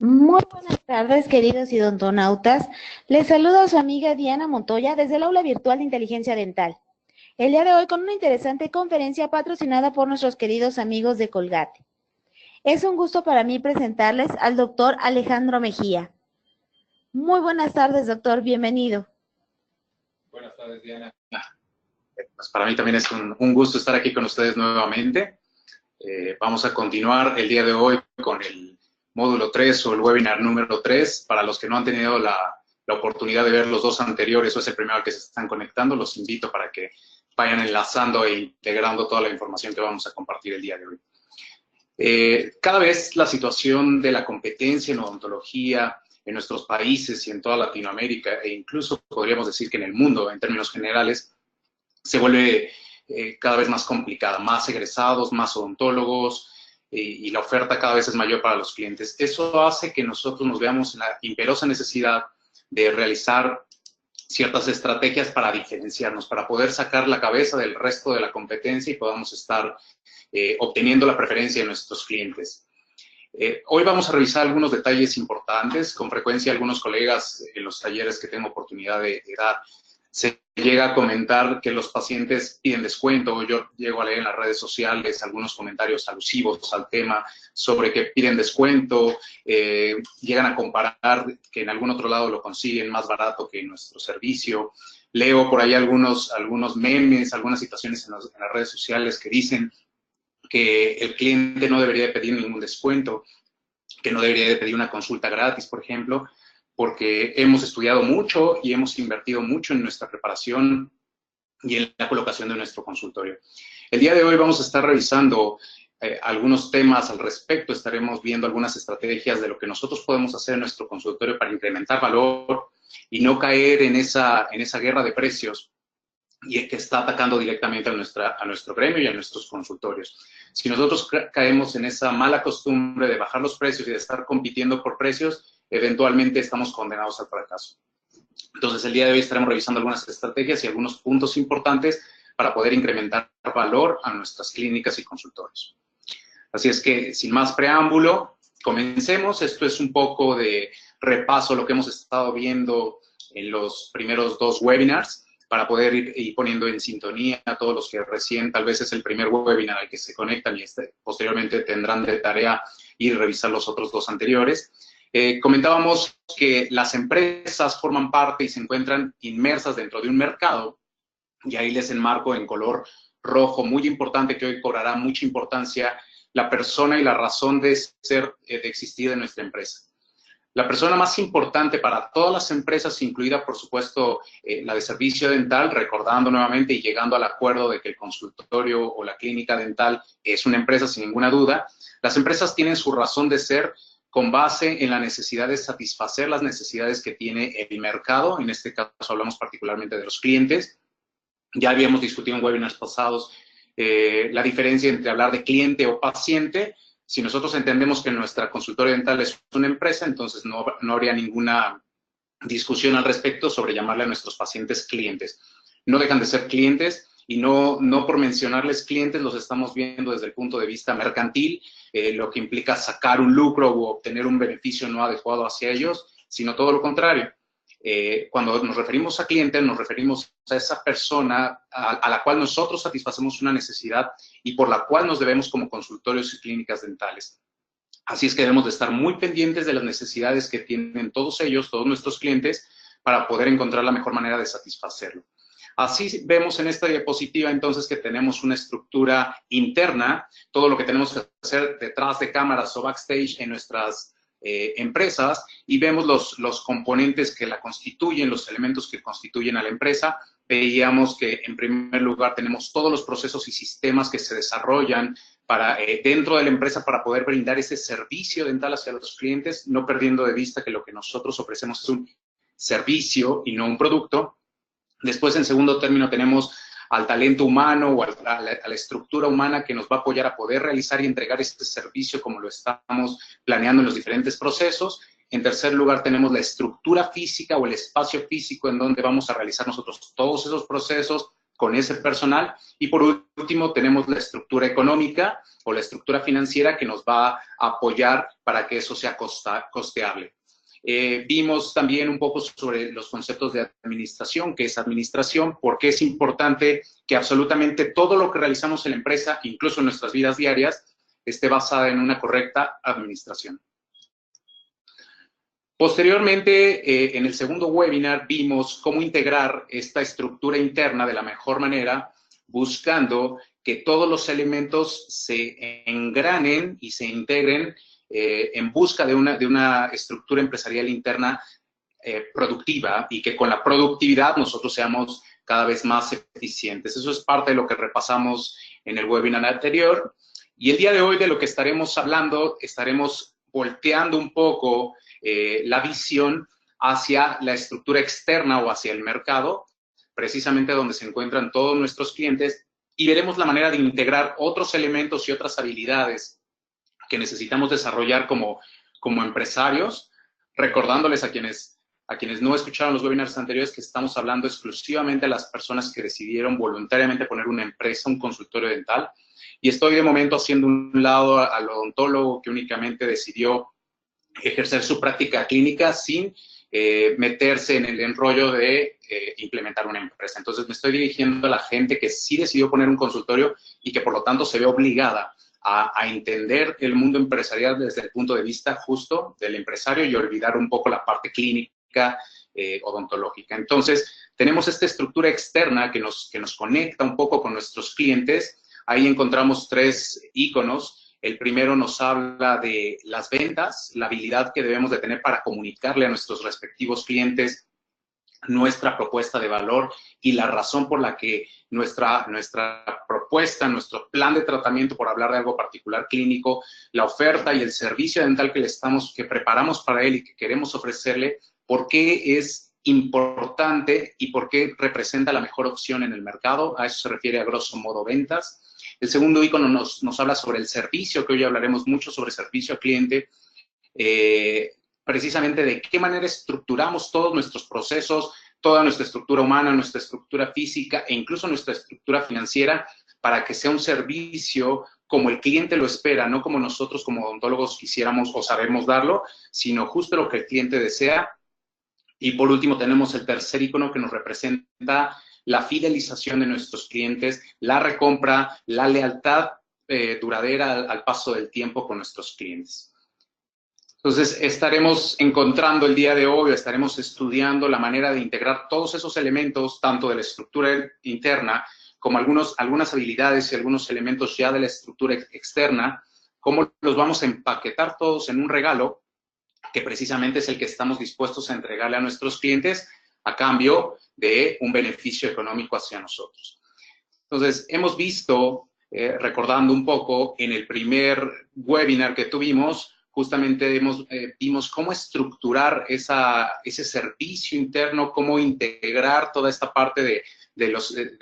Muy buenas tardes, queridos odontonautas. Les saluda a su amiga Diana Montoya desde el aula virtual de inteligencia dental. El día de hoy con una interesante conferencia patrocinada por nuestros queridos amigos de Colgate. Es un gusto para mí presentarles al doctor Alejandro Mejía. Muy buenas tardes, doctor. Bienvenido. Buenas tardes, Diana. Pues para mí también es un gusto estar aquí con ustedes nuevamente. Vamos a continuar el día de hoy con el módulo 3 o el webinar número 3. Para los que no han tenido la oportunidad de ver los dos anteriores o es el primero al que se están conectando, los invito para que vayan enlazando e integrando toda la información que vamos a compartir el día de hoy. Cada vez la situación de la competencia en odontología en nuestros países y en toda Latinoamérica, e incluso podríamos decir que en el mundo, en términos generales, se vuelve cada vez más complicada, más egresados, más odontólogos, y la oferta cada vez es mayor para los clientes. Eso hace que nosotros nos veamos en la imperiosa necesidad de realizar ciertas estrategias para diferenciarnos, para poder sacar la cabeza del resto de la competencia y podamos estar obteniendo la preferencia de nuestros clientes. Hoy vamos a revisar algunos detalles importantes. Con frecuencia algunos colegas en los talleres que tengo oportunidad de dar se llega a comentar que los pacientes piden descuento. Yo llego a leer en las redes sociales algunos comentarios alusivos al tema sobre que piden descuento, llegan a comparar que en algún otro lado lo consiguen más barato que en nuestro servicio. Leo por ahí algunos memes, algunas situaciones en las redes sociales que dicen que el cliente no debería de pedir ningún descuento, que no debería de pedir una consulta gratis, por ejemplo, porque hemos estudiado mucho y hemos invertido mucho en nuestra preparación y en la colocación de nuestro consultorio. El día de hoy vamos a estar revisando algunos temas al respecto, estaremos viendo algunas estrategias de lo que nosotros podemos hacer en nuestro consultorio para incrementar valor y no caer en esa guerra de precios y que está atacando directamente a nuestro gremio y a nuestros consultorios. Si nosotros caemos en esa mala costumbre de bajar los precios y de estar compitiendo por precios, eventualmente estamos condenados al fracaso. Entonces, el día de hoy estaremos revisando algunas estrategias y algunos puntos importantes para poder incrementar valor a nuestras clínicas y consultorios. Así es que, sin más preámbulo, comencemos. Esto es un poco de repaso, lo que hemos estado viendo en los primeros dos webinars, para poder ir poniendo en sintonía a todos los que recién, tal vez es el primer webinar al que se conectan y posteriormente tendrán de tarea ir a revisar los otros dos anteriores. Comentábamos que las empresas forman parte y se encuentran inmersas dentro de un mercado, y ahí les enmarco en color rojo, muy importante, que hoy cobrará mucha importancia, la persona y la razón de ser, de existir de nuestra empresa. La persona más importante para todas las empresas, incluida, por supuesto, la de servicio dental, recordando nuevamente y llegando al acuerdo de que el consultorio o la clínica dental es una empresa sin ninguna duda, las empresas tienen su razón de ser con base en la necesidad de satisfacer las necesidades que tiene el mercado. En este caso hablamos particularmente de los clientes. Ya habíamos discutido en webinars pasados la diferencia entre hablar de cliente o paciente. Si nosotros entendemos que nuestra consultorio dental es una empresa, entonces no habría ninguna discusión al respecto sobre llamarle a nuestros pacientes clientes. No dejan de ser clientes y no por mencionarles clientes los estamos viendo desde el punto de vista mercantil, lo que implica sacar un lucro o obtener un beneficio no adecuado hacia ellos, sino todo lo contrario. Cuando nos referimos a cliente, nos referimos a esa persona a la cual nosotros satisfacemos una necesidad y por la cual nos debemos como consultorios y clínicas dentales. Así es que debemos de estar muy pendientes de las necesidades que tienen todos ellos, todos nuestros clientes, para poder encontrar la mejor manera de satisfacerlo. Así vemos en esta diapositiva entonces que tenemos una estructura interna, todo lo que tenemos que hacer detrás de cámaras o backstage en nuestras empresas, y vemos los componentes que la constituyen, los elementos que constituyen a la empresa. Veíamos que en primer lugar tenemos todos los procesos y sistemas que se desarrollan dentro de la empresa para poder brindar ese servicio dental hacia los clientes, no perdiendo de vista que lo que nosotros ofrecemos es un servicio y no un producto. Después, en segundo término, tenemos al talento humano o a la estructura humana que nos va a apoyar a poder realizar y entregar este servicio como lo estamos planeando en los diferentes procesos. En tercer lugar, tenemos la estructura física o el espacio físico en donde vamos a realizar nosotros todos esos procesos, con ese personal. Y por último, tenemos la estructura económica o la estructura financiera que nos va a apoyar para que eso sea costeable. Vimos también un poco sobre los conceptos de administración, qué es administración, por qué es importante que absolutamente todo lo que realizamos en la empresa, incluso en nuestras vidas diarias, esté basada en una correcta administración. Posteriormente, en el segundo webinar, vimos cómo integrar esta estructura interna de la mejor manera, buscando que todos los elementos se engranen y se integren en busca de una estructura empresarial interna productiva, y que con la productividad nosotros seamos cada vez más eficientes. Eso es parte de lo que repasamos en el webinar anterior. Y el día de hoy, de lo que estaremos hablando, estaremos volteando un poco la visión hacia la estructura externa o hacia el mercado, precisamente donde se encuentran todos nuestros clientes, y veremos la manera de integrar otros elementos y otras habilidades que necesitamos desarrollar como empresarios, recordándoles a quienes no escucharon los webinars anteriores que estamos hablando exclusivamente a las personas que decidieron voluntariamente poner una empresa, un consultorio dental, y estoy de momento haciendo un lado al odontólogo que únicamente decidió ejercer su práctica clínica sin meterse en el enrollo de implementar una empresa. Entonces me estoy dirigiendo a la gente que sí decidió poner un consultorio y que por lo tanto se ve obligada a entender el mundo empresarial desde el punto de vista justo del empresario y olvidar un poco la parte clínica odontológica. Entonces tenemos esta estructura externa que nos conecta un poco con nuestros clientes. Ahí encontramos 3 íconos. El primero nos habla de las ventas, la habilidad que debemos de tener para comunicarle a nuestros respectivos clientes nuestra propuesta de valor y la razón por la que nuestra propuesta, nuestro plan de tratamiento, por hablar de algo particular clínico, la oferta y el servicio dental que preparamos para él y que queremos ofrecerle, por qué es importante y por qué representa la mejor opción en el mercado. A eso se refiere a grosso modo ventas. El segundo icono nos habla sobre el servicio, que hoy hablaremos mucho sobre servicio al cliente, precisamente de qué manera estructuramos todos nuestros procesos, toda nuestra estructura humana, nuestra estructura física e incluso nuestra estructura financiera para que sea un servicio como el cliente lo espera, no como nosotros como odontólogos quisiéramos o sabemos darlo, sino justo lo que el cliente desea. Y por último tenemos el tercer icono que nos representa la fidelización de nuestros clientes, la recompra, la lealtad duradera al paso del tiempo con nuestros clientes. Entonces, estaremos encontrando el día de hoy, estaremos estudiando la manera de integrar todos esos elementos, tanto de la estructura interna como algunas habilidades y algunos elementos ya de la estructura externa, cómo los vamos a empaquetar todos en un regalo, que precisamente es el que estamos dispuestos a entregarle a nuestros clientes a cambio de un beneficio económico hacia nosotros. Entonces, hemos visto, recordando un poco, en el primer webinar que tuvimos, justamente vimos cómo estructurar ese servicio interno, cómo integrar toda esta parte de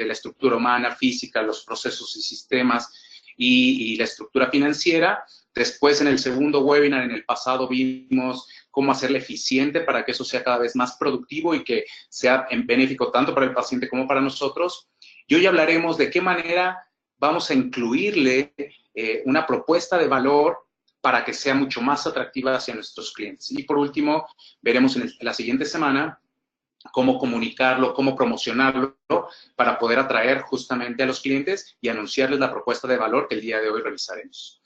la estructura humana, física, los procesos y sistemas y la estructura financiera. Después, en el segundo webinar, en el pasado, vimos cómo hacerle eficiente para que eso sea cada vez más productivo y que sea en benéfico tanto para el paciente como para nosotros. Y hoy hablaremos de qué manera vamos a incluirle una propuesta de valor para que sea mucho más atractiva hacia nuestros clientes. Y por último, veremos en la siguiente semana cómo comunicarlo, cómo promocionarlo para poder atraer justamente a los clientes y anunciarles la propuesta de valor que el día de hoy realizaremos.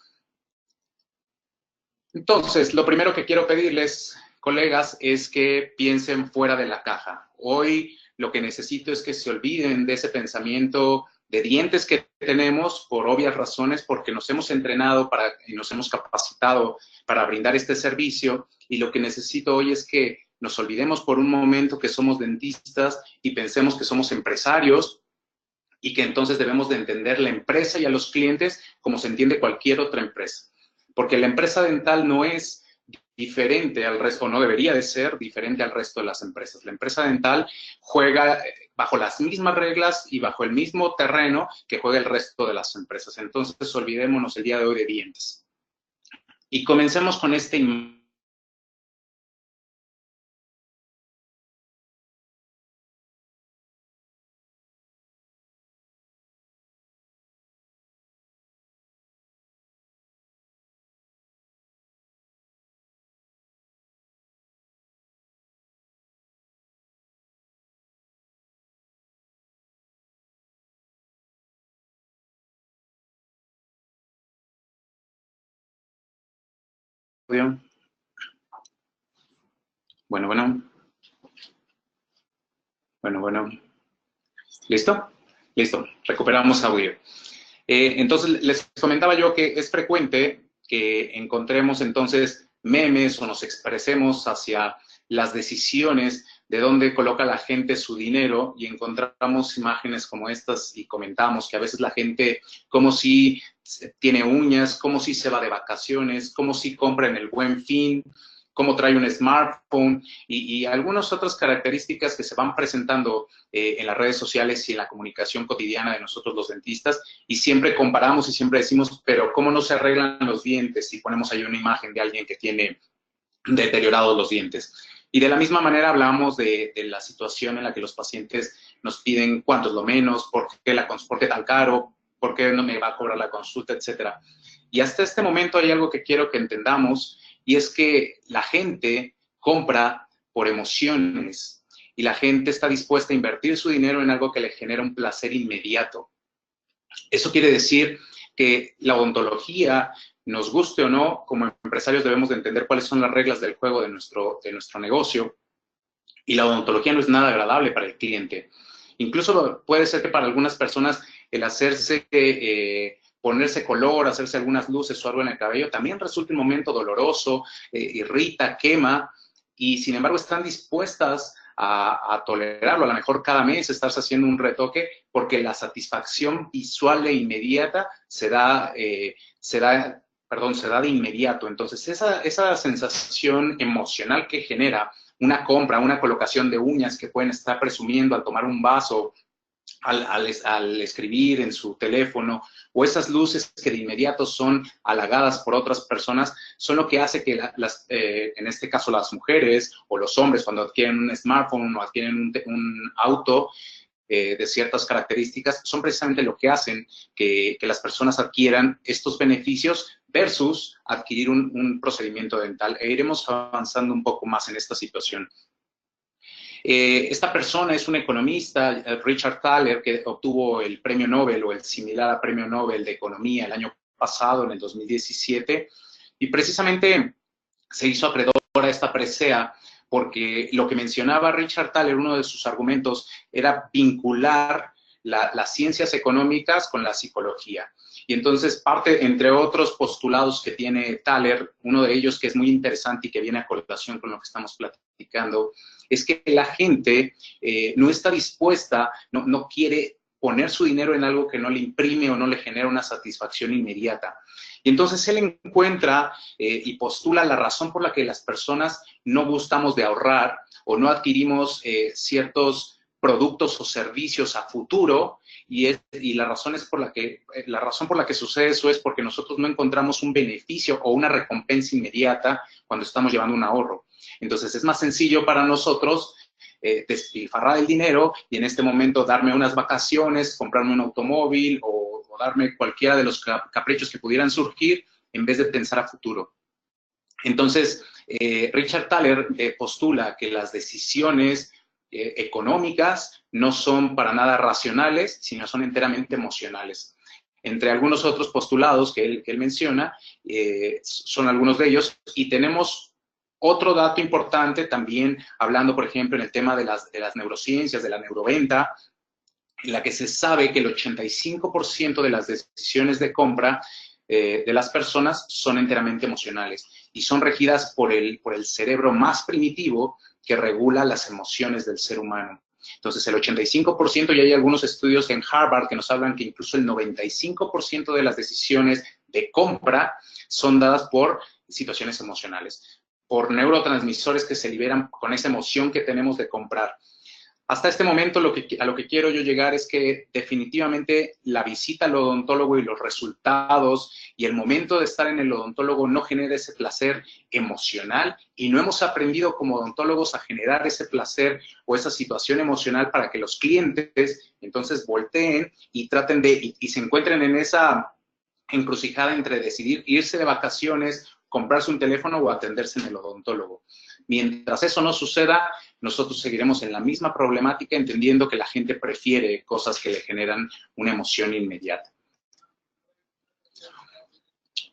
Entonces, lo primero que quiero pedirles, colegas, es que piensen fuera de la caja. Hoy lo que necesito es que se olviden de ese pensamiento de dientes que tenemos por obvias razones, porque nos hemos entrenado y nos hemos capacitado para brindar este servicio, y lo que necesito hoy es que nos olvidemos por un momento que somos dentistas y pensemos que somos empresarios y que entonces debemos de entender la empresa y a los clientes como se entiende cualquier otra empresa. Porque la empresa dental no es diferente al resto, o no debería de ser diferente al resto de las empresas. La empresa dental juega bajo las mismas reglas y bajo el mismo terreno que juega el resto de las empresas. Entonces, olvidémonos el día de hoy de dientes. Y comencemos con este audio. Bueno. ¿Listo? Listo, recuperamos audio. Entonces, les comentaba yo que es frecuente que encontremos entonces memes o nos expresemos hacia las decisiones de dónde coloca la gente su dinero y encontramos imágenes como estas y comentamos que a veces la gente como si tiene uñas, como si se va de vacaciones, como si compra en el Buen Fin, cómo trae un smartphone y algunas otras características que se van presentando en las redes sociales y en la comunicación cotidiana de nosotros los dentistas, y siempre comparamos y siempre decimos, pero ¿cómo no se arreglan los dientes? Y ponemos ahí una imagen de alguien que tiene deteriorados los dientes. Y de la misma manera hablamos de la situación en la que los pacientes nos piden cuánto es lo menos, por qué tan caro, por qué no me va a cobrar la consulta, etcétera. Y hasta este momento hay algo que quiero que entendamos, y es que la gente compra por emociones y la gente está dispuesta a invertir su dinero en algo que le genera un placer inmediato. Eso quiere decir que la odontología, nos guste o no, como empresarios debemos de entender cuáles son las reglas del juego de nuestro negocio, y la odontología no es nada agradable para el cliente. Incluso puede ser que para algunas personas el hacerse ponerse color, hacerse algunas luces o algo en el cabello, también resulta un momento doloroso, irrita, quema, y sin embargo están dispuestas a tolerarlo. A lo mejor cada mes estarse haciendo un retoque porque la satisfacción visual e inmediata se da de inmediato. Entonces, esa sensación emocional que genera una compra, una colocación de uñas que pueden estar presumiendo al tomar un vaso, al escribir en su teléfono, o esas luces que de inmediato son halagadas por otras personas, son lo que hace que en este caso las mujeres o los hombres, cuando adquieren un smartphone o adquieren un auto de ciertas características, son precisamente lo que hacen que las personas adquieran estos beneficios versus adquirir un procedimiento dental. E iremos avanzando un poco más en esta situación. Esta persona es un economista, Richard Thaler, que obtuvo el premio Nobel o el similar a premio Nobel de Economía el año pasado, en el 2017, y precisamente se hizo acreedor a esta presea porque lo que mencionaba Richard Thaler, uno de sus argumentos, era vincular las ciencias económicas con la psicología. Y entonces parte, entre otros postulados que tiene Thaler, uno de ellos que es muy interesante y que viene a colación con lo que estamos platicando, es que la gente no está dispuesta, no quiere poner su dinero en algo que no le imprime o no le genera una satisfacción inmediata. Y entonces él encuentra y postula la razón por la que las personas no gustamos de ahorrar o no adquirimos ciertos productos o servicios a futuro, y la razón por la que sucede eso es porque nosotros no encontramos un beneficio o una recompensa inmediata cuando estamos llevando un ahorro. Entonces es más sencillo para nosotros despilfarrar el dinero y en este momento darme unas vacaciones, comprarme un automóvil o darme cualquiera de los caprichos que pudieran surgir en vez de pensar a futuro. Entonces, Richard Thaler postula que las decisiones económicas no son para nada racionales, sino son enteramente emocionales. Entre algunos otros postulados que él menciona, son algunos de ellos, y tenemos otro dato importante también, hablando, por ejemplo, en el tema de las neurociencias, de la neuroventa, en la que se sabe que el 85% de las decisiones de compra de las personas son enteramente emocionales y son regidas por el cerebro más primitivo que regula las emociones del ser humano. Entonces, el 85%, y hay algunos estudios en Harvard que nos hablan que incluso el 95% de las decisiones de compra son dadas por situaciones emocionales, por neurotransmisores que se liberan con esa emoción que tenemos de comprar. Hasta este momento a lo que quiero yo llegar es que definitivamente la visita al odontólogo y los resultados y el momento de estar en el odontólogo no genera ese placer emocional, y no hemos aprendido como odontólogos a generar ese placer o esa situación emocional para que los clientes entonces volteen y traten y se encuentren en esa encrucijada entre decidir irse de vacaciones, comprarse un teléfono o atenderse en el odontólogo. Mientras eso no suceda, nosotros seguiremos en la misma problemática, entendiendo que la gente prefiere cosas que le generan una emoción inmediata.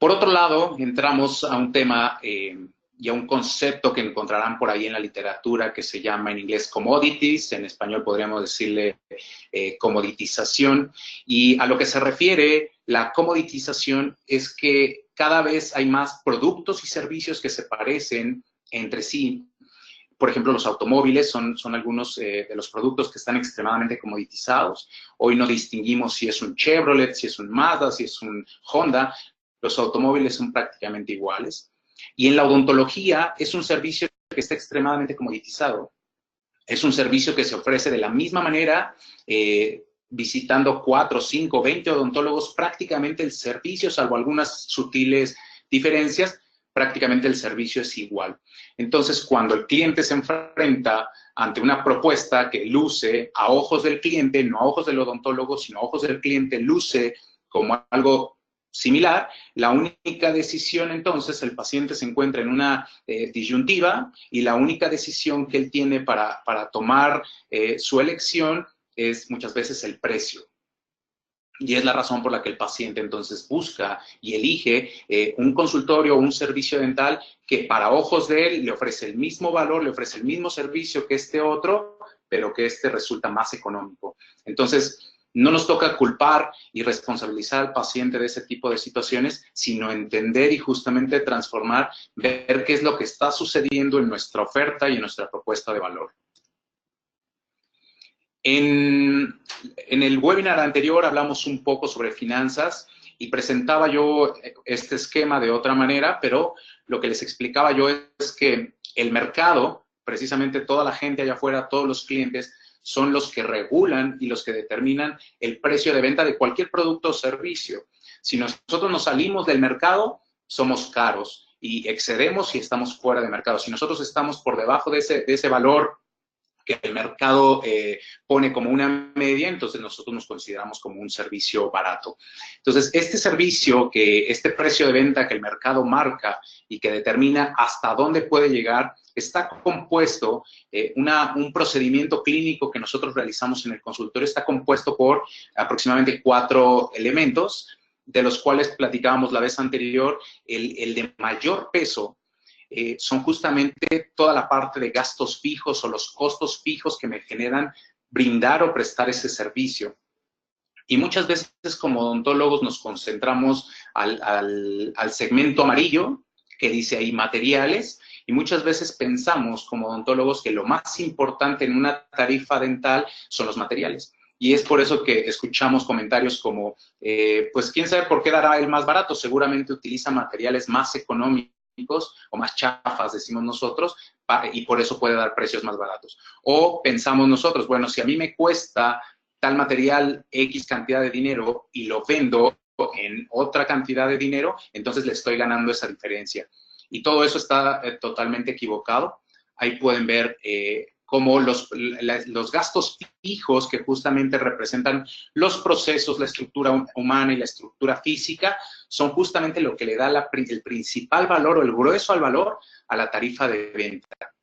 Por otro lado, entramos a un tema y a un concepto que encontrarán por ahí en la literatura que se llama en inglés commodities, en español podríamos decirle comoditización, y a lo que se refiere la comoditización es que cada vez hay más productos y servicios que se parecen entre sí. Por ejemplo, los automóviles son algunos de los productos que están extremadamente comoditizados. Hoy no distinguimos si es un Chevrolet, si es un Mazda, si es un Honda. Los automóviles son prácticamente iguales. Y en la odontología es un servicio que está extremadamente comoditizado. Es un servicio que se ofrece de la misma manera, visitando 4, 5, 20 odontólogos, prácticamente el servicio, salvo algunas sutiles diferencias, prácticamente el servicio es igual. Entonces, cuando el cliente se enfrenta ante una propuesta que luce a ojos del cliente, no a ojos del odontólogo, sino a ojos del cliente, luce como algo similar, la única decisión entonces, el paciente se encuentra en una disyuntiva y la única decisión que él tiene para tomar su elección es muchas veces el precio. Y es la razón por la que el paciente entonces busca y elige un consultorio o un servicio dental que para ojos de él le ofrece el mismo valor, le ofrece el mismo servicio que este otro, pero que este resulta más económico. Entonces, no nos toca culpar y responsabilizar al paciente de ese tipo de situaciones, sino entender y justamente transformar, ver qué es lo que está sucediendo en nuestra oferta y en nuestra propuesta de valor. En el webinar anterior hablamos un poco sobre finanzas y presentaba yo este esquema de otra manera, pero lo que les explicaba yo es que el mercado, precisamente toda la gente allá afuera, todos los clientes, son los que regulan y los que determinan el precio de venta de cualquier producto o servicio. Si nosotros nos salimos del mercado, somos caros y excedemos y estamos fuera de mercado. Si nosotros estamos por debajo de ese valor que el mercado pone como una media, entonces nosotros nos consideramos como un servicio barato. Entonces, este servicio, este precio de venta que el mercado marca y que determina hasta dónde puede llegar, está compuesto, un procedimiento clínico que nosotros realizamos en el consultorio está compuesto por aproximadamente 4 elementos, de los cuales platicábamos la vez anterior. El de mayor peso son justamente toda la parte de gastos fijos o los costos fijos que me generan brindar o prestar ese servicio. Y muchas veces como odontólogos nos concentramos al segmento amarillo, que dice ahí materiales, y muchas veces pensamos como odontólogos que lo más importante en una tarifa dental son los materiales. Y es por eso que escuchamos comentarios como, pues quién sabe por qué dará el más barato, seguramente utiliza materiales más económicos o más chafas, decimos nosotros, y por eso puede dar precios más baratos. O pensamos nosotros, bueno, si a mí me cuesta tal material X cantidad de dinero y lo vendo en otra cantidad de dinero, entonces le estoy ganando esa diferencia. Y todo eso está totalmente equivocado. Ahí pueden ver cómo los gastos fijos que justamente representan los procesos, la estructura humana y la estructura física, son justamente lo que le da el principal valor o el grueso al valor a la tarifa de venta.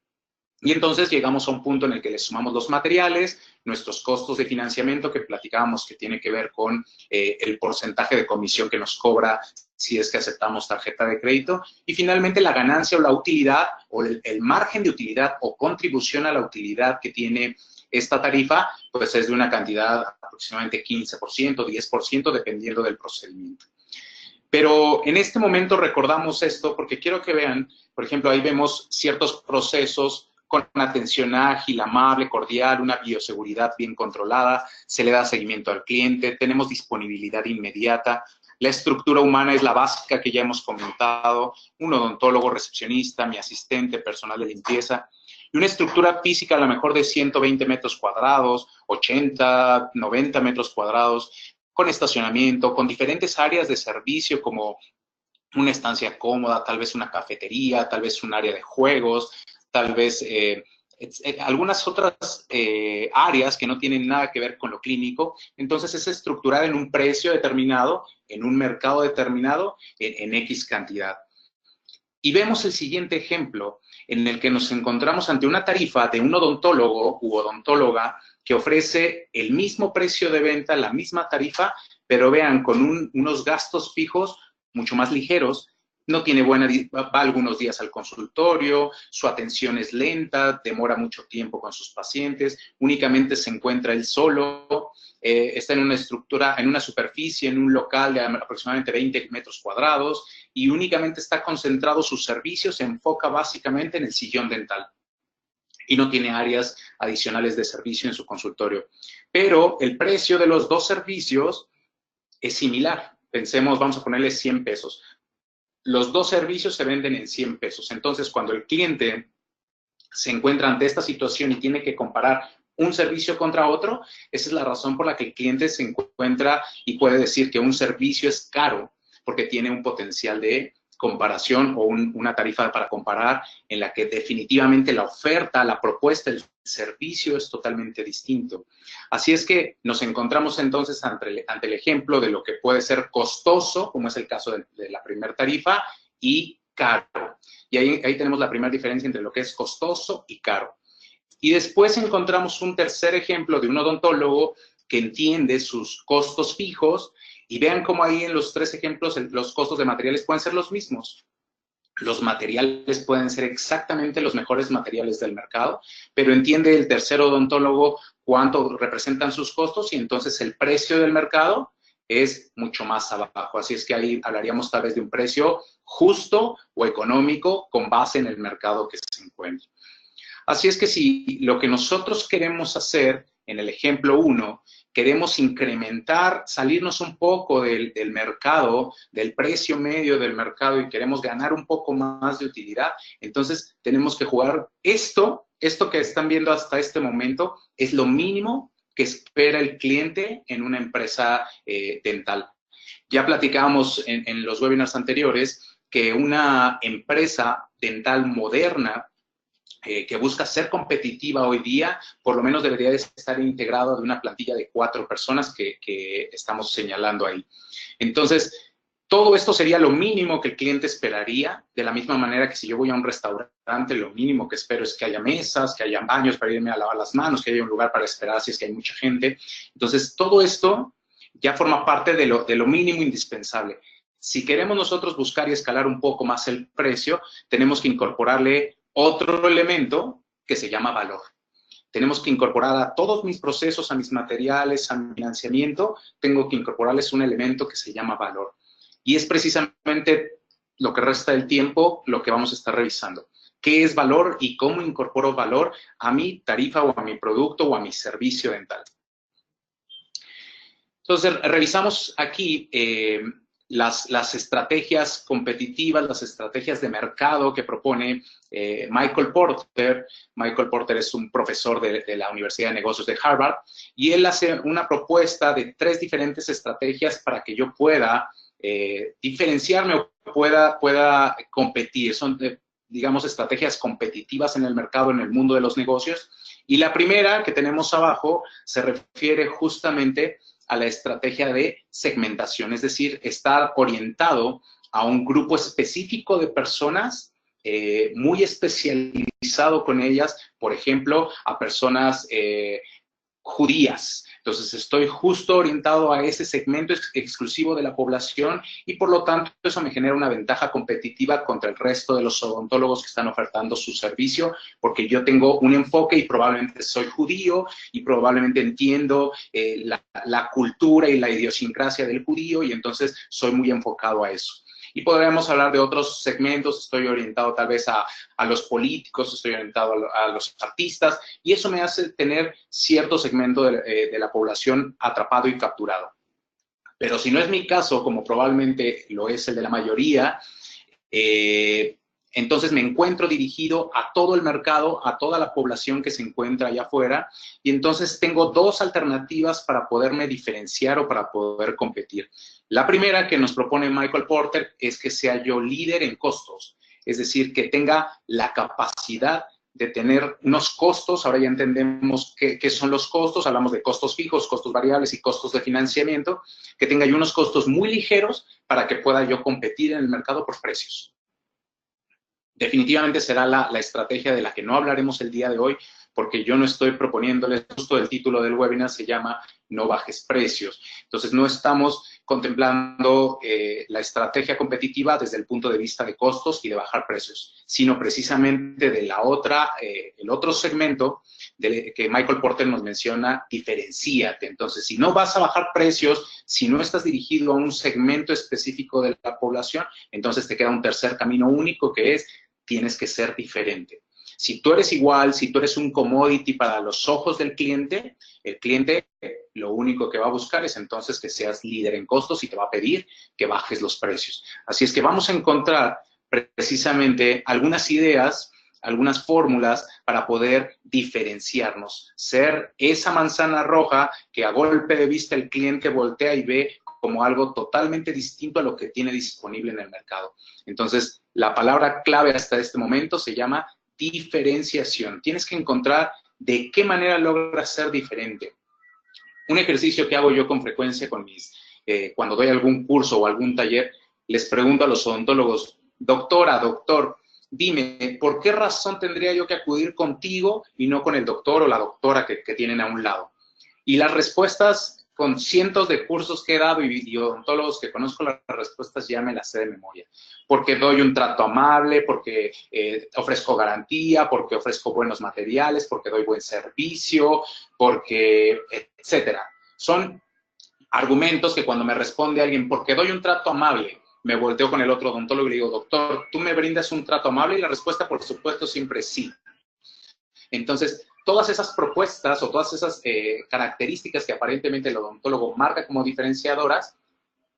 Y entonces llegamos a un punto en el que le sumamos los materiales, nuestros costos de financiamiento que platicábamos que tiene que ver con el porcentaje de comisión que nos cobra si es que aceptamos tarjeta de crédito, y finalmente la ganancia o la utilidad o el margen de utilidad o contribución a la utilidad que tiene esta tarifa, pues es de una cantidad aproximadamente 15%, 10%, dependiendo del procedimiento. Pero en este momento recordamos esto porque quiero que vean, por ejemplo, ahí vemos ciertos procesos con una atención ágil, amable, cordial, una bioseguridad bien controlada, se le da seguimiento al cliente, tenemos disponibilidad inmediata, la estructura humana es la básica que ya hemos comentado, un odontólogo, recepcionista, mi asistente, personal de limpieza, y una estructura física a lo mejor de 120 metros cuadrados, 80, 90 metros cuadrados, con estacionamiento, con diferentes áreas de servicio como una estancia cómoda, tal vez una cafetería, tal vez un área de juegos, tal vez algunas otras áreas que no tienen nada que ver con lo clínico. Entonces es estructurada en un precio determinado, en un mercado determinado, en X cantidad. Y vemos el siguiente ejemplo en el que nos encontramos ante una tarifa de un odontólogo u odontóloga que ofrece el mismo precio de venta, la misma tarifa, pero vean, con unos gastos fijos mucho más ligeros, no tiene va algunos días al consultorio, su atención es lenta, demora mucho tiempo con sus pacientes, únicamente se encuentra él solo, está en una estructura, en una superficie, en un local de aproximadamente 20 metros cuadrados y únicamente está concentrado sus servicios, se enfoca básicamente en el sillón dental y no tiene áreas adicionales de servicio en su consultorio. Pero el precio de los dos servicios es similar. Pensemos, vamos a ponerle 100 pesos. Los dos servicios se venden en 100 pesos. Entonces, cuando el cliente se encuentra ante esta situación y tiene que comparar un servicio contra otro, esa es la razón por la que el cliente se encuentra y puede decir que un servicio es caro, porque tiene un potencial de comparación o una tarifa para comparar en la que definitivamente la oferta, la propuesta, el servicio es totalmente distinto. Así es que nos encontramos entonces ante el ejemplo de lo que puede ser costoso, como es el caso de la primera tarifa, y caro. Y ahí tenemos la primera diferencia entre lo que es costoso y caro. Y después encontramos un tercer ejemplo de un odontólogo que entiende sus costos fijos y vean cómo ahí en los tres ejemplos los costos de materiales pueden ser los mismos. Los materiales pueden ser exactamente los mejores materiales del mercado, pero entiende el tercer odontólogo cuánto representan sus costos y entonces el precio del mercado es mucho más abajo. Así es que ahí hablaríamos tal vez de un precio justo o económico con base en el mercado que se encuentra. Así es que si lo que nosotros queremos hacer en el ejemplo 1, queremos incrementar, salirnos un poco del mercado, del precio medio del mercado y queremos ganar un poco más de utilidad, entonces tenemos que jugar esto que están viendo hasta este momento, es lo mínimo que espera el cliente en una empresa dental. Ya platicábamos en los webinars anteriores que una empresa dental moderna que busca ser competitiva hoy día, por lo menos debería de estar integrado de una plantilla de 4 personas que estamos señalando ahí. Entonces, todo esto sería lo mínimo que el cliente esperaría, de la misma manera que si yo voy a un restaurante, lo mínimo que espero es que haya mesas, que haya baños para irme a lavar las manos, que haya un lugar para esperar si es que hay mucha gente. Entonces, todo esto ya forma parte de lo mínimo indispensable. Si queremos nosotros buscar y escalar un poco más el precio, tenemos que incorporarle otro elemento que se llama valor. Tenemos que incorporar a todos mis procesos, a mis materiales, a mi financiamiento, tengo que incorporarles un elemento que se llama valor. Y es precisamente lo que resta del tiempo lo que vamos a estar revisando. ¿Qué es valor y cómo incorporo valor a mi tarifa o a mi producto o a mi servicio dental? Entonces, revisamos aquí las estrategias competitivas, las estrategias de mercado que propone Michael Porter. Michael Porter es un profesor de la Universidad de Negocios de Harvard y él hace una propuesta de 3 diferentes estrategias para que yo pueda diferenciarme o pueda competir. Son, digamos, estrategias competitivas en el mercado, en el mundo de los negocios. Y la primera que tenemos abajo se refiere justamente a la estrategia de segmentación, es decir, estar orientado a un grupo específico de personas, muy especializado con ellas, por ejemplo, a personas judías. Entonces, estoy justo orientado a ese segmento exclusivo de la población y, por lo tanto, eso me genera una ventaja competitiva contra el resto de los odontólogos que están ofertando su servicio, porque yo tengo un enfoque y probablemente soy judío y probablemente entiendo la cultura y la idiosincrasia del judío y entonces soy muy enfocado a eso. Y podríamos hablar de otros segmentos, estoy orientado tal vez a los políticos, estoy orientado a los artistas, y eso me hace tener cierto segmento de la población atrapado y capturado. Pero si no es mi caso, como probablemente lo es el de la mayoría, entonces me encuentro dirigido a todo el mercado, a toda la población que se encuentra allá afuera, y entonces tengo 2 alternativas para poderme diferenciar o para poder competir. La primera que nos propone Michael Porter es que sea yo líder en costos, es decir, que tenga la capacidad de tener unos costos, ahora ya entendemos qué son los costos, hablamos de costos fijos, costos variables y costos de financiamiento, que tenga yo unos costos muy ligeros para que pueda yo competir en el mercado por precios. Definitivamente será la estrategia de la que no hablaremos el día de hoy, porque yo no estoy proponiéndoles, justo el título del webinar se llama No bajes precios. Entonces, no estamos contemplando la estrategia competitiva desde el punto de vista de costos y de bajar precios, sino precisamente de la otra, el otro segmento que Michael Porter nos menciona, diferenciate. Entonces, si no vas a bajar precios, si no estás dirigido a un segmento específico de la población, entonces te queda un tercer camino único que es, tienes que ser diferente. Si tú eres igual, si tú eres un commodity para los ojos del cliente, el cliente lo único que va a buscar es entonces que seas líder en costos y te va a pedir que bajes los precios. Así es que vamos a encontrar precisamente algunas ideas, algunas fórmulas para poder diferenciarnos, ser esa manzana roja que a golpe de vista el cliente voltea y ve como algo totalmente distinto a lo que tiene disponible en el mercado. Entonces, la palabra clave hasta este momento se llama diferenciación. Tienes que encontrar de qué manera logras ser diferente. Un ejercicio que hago yo con frecuencia con cuando doy algún curso o algún taller, les pregunto a los odontólogos, doctora, doctor, dime, ¿por qué razón tendría yo que acudir contigo y no con el doctor o la doctora que tienen a un lado? Y las respuestas, con cientos de cursos que he dado y odontólogos que conozco, las respuestas ya me las sé de memoria. Porque doy un trato amable, porque ofrezco garantía, porque ofrezco buenos materiales, porque doy buen servicio, porque, etcétera. Son argumentos que cuando me responde alguien, porque doy un trato amable, me volteo con el otro odontólogo y le digo, doctor, ¿tú me brindas un trato amable? Y la respuesta, por supuesto, siempre es sí. Entonces, todas esas propuestas o todas esas características que aparentemente el odontólogo marca como diferenciadoras,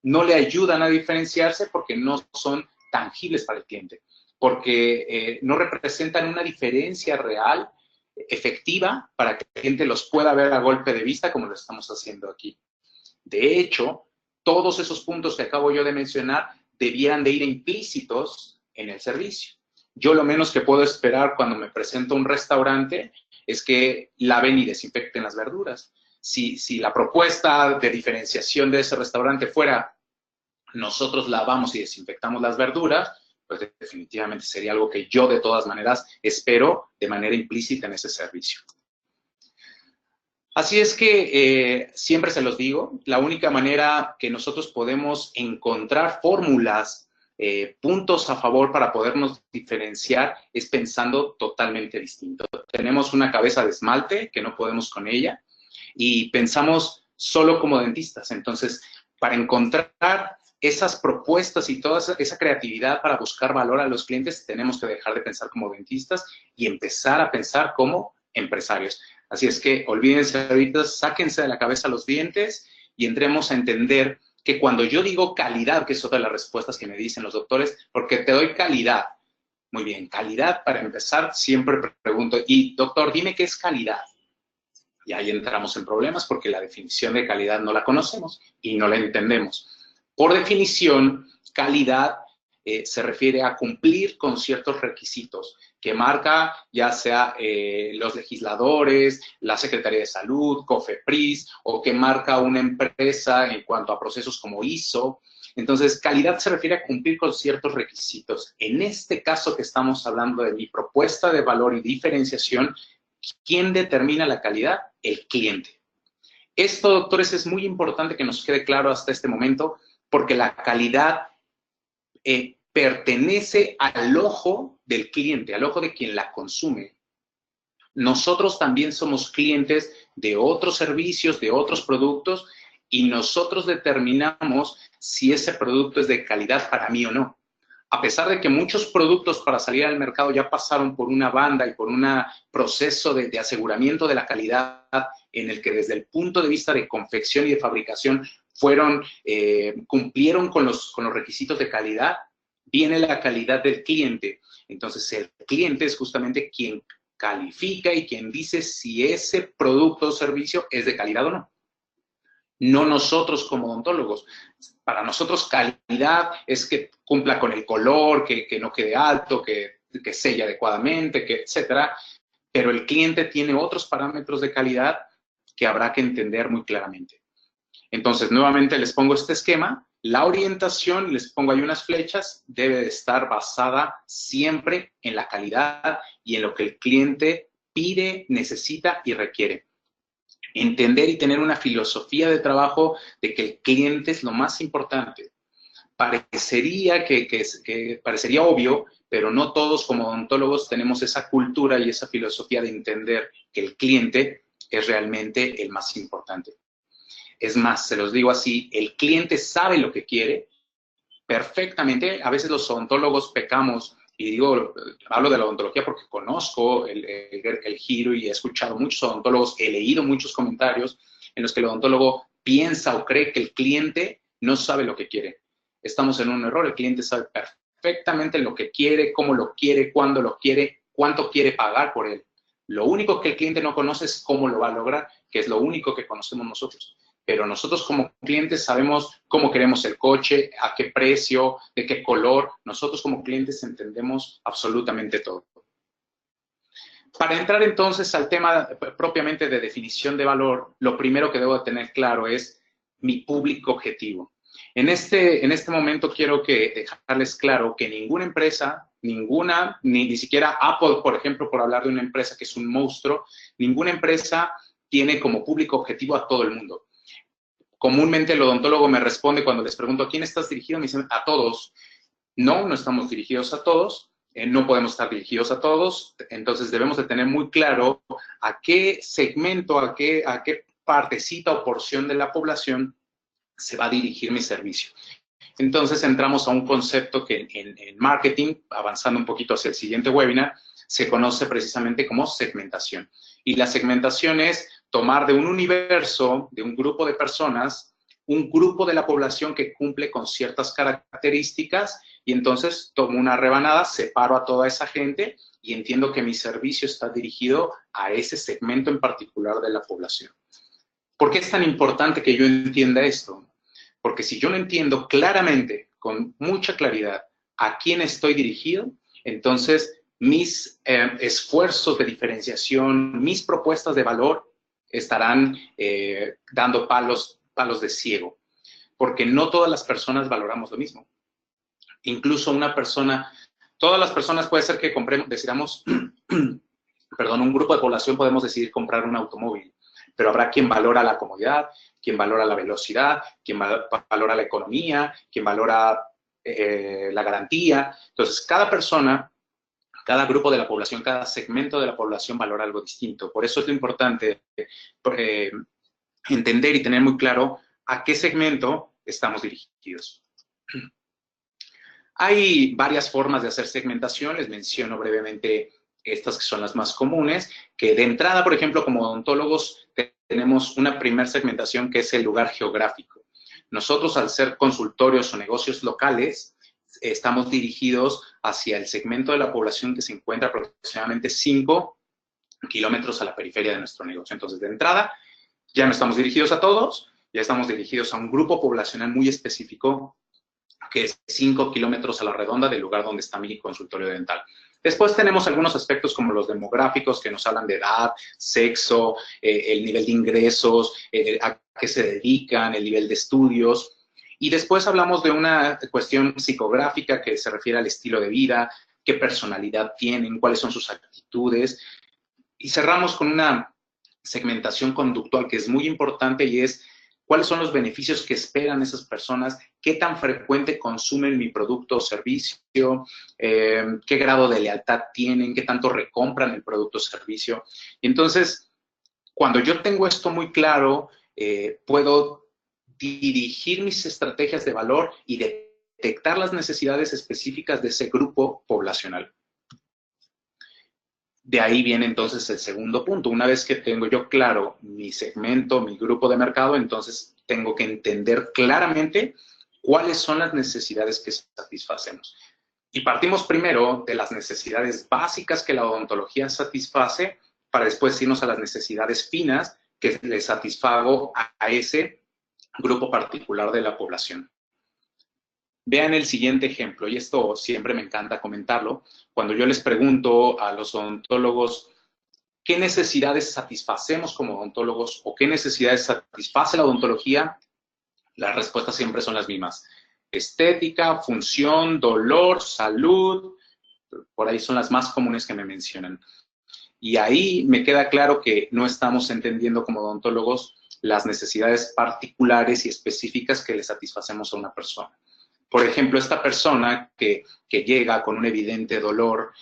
no le ayudan a diferenciarse porque no son tangibles para el cliente, porque no representan una diferencia real, efectiva, para que el cliente los pueda ver a golpe de vista como lo estamos haciendo aquí. De hecho, todos esos puntos que acabo yo de mencionar debieran de ir implícitos en el servicio. Yo lo menos que puedo esperar cuando me presento a un restaurante es que laven y desinfecten las verduras. Si la propuesta de diferenciación de ese restaurante fuera nosotros lavamos y desinfectamos las verduras, pues definitivamente sería algo que yo de todas maneras espero de manera implícita en ese servicio. Así es que siempre se los digo, la única manera que nosotros podemos encontrar fórmulas, puntos a favor para podernos diferenciar es pensando totalmente distinto. Tenemos una cabeza de esmalte que no podemos con ella y pensamos solo como dentistas. Entonces, para encontrar esas propuestas y toda esa creatividad para buscar valor a los clientes, tenemos que dejar de pensar como dentistas y empezar a pensar como empresarios. Así es que olvídense ahorita, sáquense de la cabeza los dientes y entremos a entender que cuando yo digo calidad, que es otra de las respuestas que me dicen los doctores, porque te doy calidad. Muy bien, calidad, para empezar, siempre pregunto, y doctor, dime qué es calidad. Y ahí entramos en problemas porque la definición de calidad no la conocemos y no la entendemos. Por definición, calidad se refiere a cumplir con ciertos requisitos que marca ya sea los legisladores, la Secretaría de Salud, COFEPRIS, o que marca una empresa en cuanto a procesos como ISO. Entonces, calidad se refiere a cumplir con ciertos requisitos. En este caso que estamos hablando de mi propuesta de valor y diferenciación, ¿quién determina la calidad? El cliente. Esto, doctores, es muy importante que nos quede claro hasta este momento, porque la calidad pertenece al ojo del cliente, al ojo de quien la consume. Nosotros también somos clientes de otros servicios, de otros productos, y nosotros determinamos si ese producto es de calidad para mí o no. A pesar de que muchos productos para salir al mercado ya pasaron por una banda y por un proceso de aseguramiento de la calidad en el que desde el punto de vista de confección y de fabricación cumplieron con los requisitos de calidad, viene la calidad del cliente. Entonces, el cliente es justamente quien califica y quien dice si ese producto o servicio es de calidad o no. No nosotros como odontólogos. Para nosotros calidad es que cumpla con el color, que no quede alto, que selle adecuadamente, etcétera. Pero el cliente tiene otros parámetros de calidad que habrá que entender muy claramente. Entonces, nuevamente les pongo este esquema. La orientación, les pongo ahí unas flechas, debe de estar basada siempre en la calidad y en lo que el cliente pide, necesita y requiere. Entender y tener una filosofía de trabajo de que el cliente es lo más importante. Parecería que parecería obvio, pero no todos como odontólogos tenemos esa cultura y esa filosofía de entender que el cliente es realmente el más importante. Es más, se los digo así, el cliente sabe lo que quiere perfectamente. A veces los odontólogos pecamos, y digo, hablo de la odontología porque conozco el giro y he escuchado muchos odontólogos, he leído muchos comentarios en los que el odontólogo piensa o cree que el cliente no sabe lo que quiere. Estamos en un error, el cliente sabe perfectamente lo que quiere, cómo lo quiere, cuándo lo quiere, cuánto quiere pagar por él. Lo único que el cliente no conoce es cómo lo va a lograr, que es lo único que conocemos nosotros. Pero nosotros como clientes sabemos cómo queremos el coche, a qué precio, de qué color. Nosotros como clientes entendemos absolutamente todo. Para entrar entonces al tema propiamente de definición de valor, lo primero que debo de tener claro es mi público objetivo. En este momento quiero dejarles claro que ninguna empresa, ni siquiera Apple, por ejemplo, por hablar de una empresa que es un monstruo, ninguna empresa tiene como público objetivo a todo el mundo. Comúnmente el odontólogo me responde cuando les pregunto, ¿a quién estás dirigido? Me dicen, a todos. No, no estamos dirigidos a todos, no podemos estar dirigidos a todos, entonces debemos de tener muy claro a qué segmento, a qué partecita o porción de la población se va a dirigir mi servicio. Entonces entramos a un concepto que en marketing, avanzando un poquito hacia el siguiente webinar, se conoce precisamente como segmentación. Y la segmentación es tomar de un universo, de un grupo de personas, un grupo de la población que cumple con ciertas características y entonces tomo una rebanada, separo a toda esa gente y entiendo que mi servicio está dirigido a ese segmento en particular de la población. ¿Por qué es tan importante que yo entienda esto? Porque si yo no entiendo claramente, con mucha claridad, a quién estoy dirigido, entonces mis esfuerzos de diferenciación, mis propuestas de valor estarán dando palos de ciego, porque no todas las personas valoramos lo mismo. Incluso una persona, todas las personas puede ser que compremos, decidamos, perdón, un grupo de población podemos decidir comprar un automóvil, pero habrá quien valora la comodidad, quien valora la velocidad, quien valora la economía, quien valora la garantía. Entonces, cada persona, cada grupo de la población, cada segmento de la población valora algo distinto. Por eso es lo importante entender y tener muy claro a qué segmento estamos dirigidos. Hay varias formas de hacer segmentación, les menciono brevemente estas que son las más comunes, que de entrada, por ejemplo, como odontólogos, tenemos una primera segmentación que es el lugar geográfico. Nosotros, al ser consultorios o negocios locales, estamos dirigidos hacia el segmento de la población que se encuentra aproximadamente 5 kilómetros a la periferia de nuestro negocio. Entonces, de entrada, ya no estamos dirigidos a todos, ya estamos dirigidos a un grupo poblacional muy específico que es 5 kilómetros a la redonda del lugar donde está mi consultorio dental. Después tenemos algunos aspectos como los demográficos que nos hablan de edad, sexo, el nivel de ingresos, a qué se dedican, el nivel de estudios. Y después hablamos de una cuestión psicográfica que se refiere al estilo de vida, qué personalidad tienen, cuáles son sus actitudes. Y cerramos con una segmentación conductual que es muy importante y es cuáles son los beneficios que esperan esas personas, qué tan frecuente consumen mi producto o servicio, qué grado de lealtad tienen, qué tanto recompran el producto o servicio. Y entonces, cuando yo tengo esto muy claro, puedo dirigir mis estrategias de valor y detectar las necesidades específicas de ese grupo poblacional. De ahí viene entonces el segundo punto. Una vez que tengo yo claro mi segmento, mi grupo de mercado, entonces tengo que entender claramente cuáles son las necesidades que satisfacemos. Y partimos primero de las necesidades básicas que la odontología satisface para después irnos a las necesidades finas que le satisfago a ese grupo particular de la población. Vean el siguiente ejemplo, y esto siempre me encanta comentarlo. Cuando yo les pregunto a los odontólogos qué necesidades satisfacemos como odontólogos o qué necesidades satisface la odontología, las respuestas siempre son las mismas. Estética, función, dolor, salud, por ahí son las más comunes que me mencionan. Y ahí me queda claro que no estamos entendiendo como odontólogos las necesidades particulares y específicas que le satisfacemos a una persona. Por ejemplo, esta persona que llega con un evidente dolor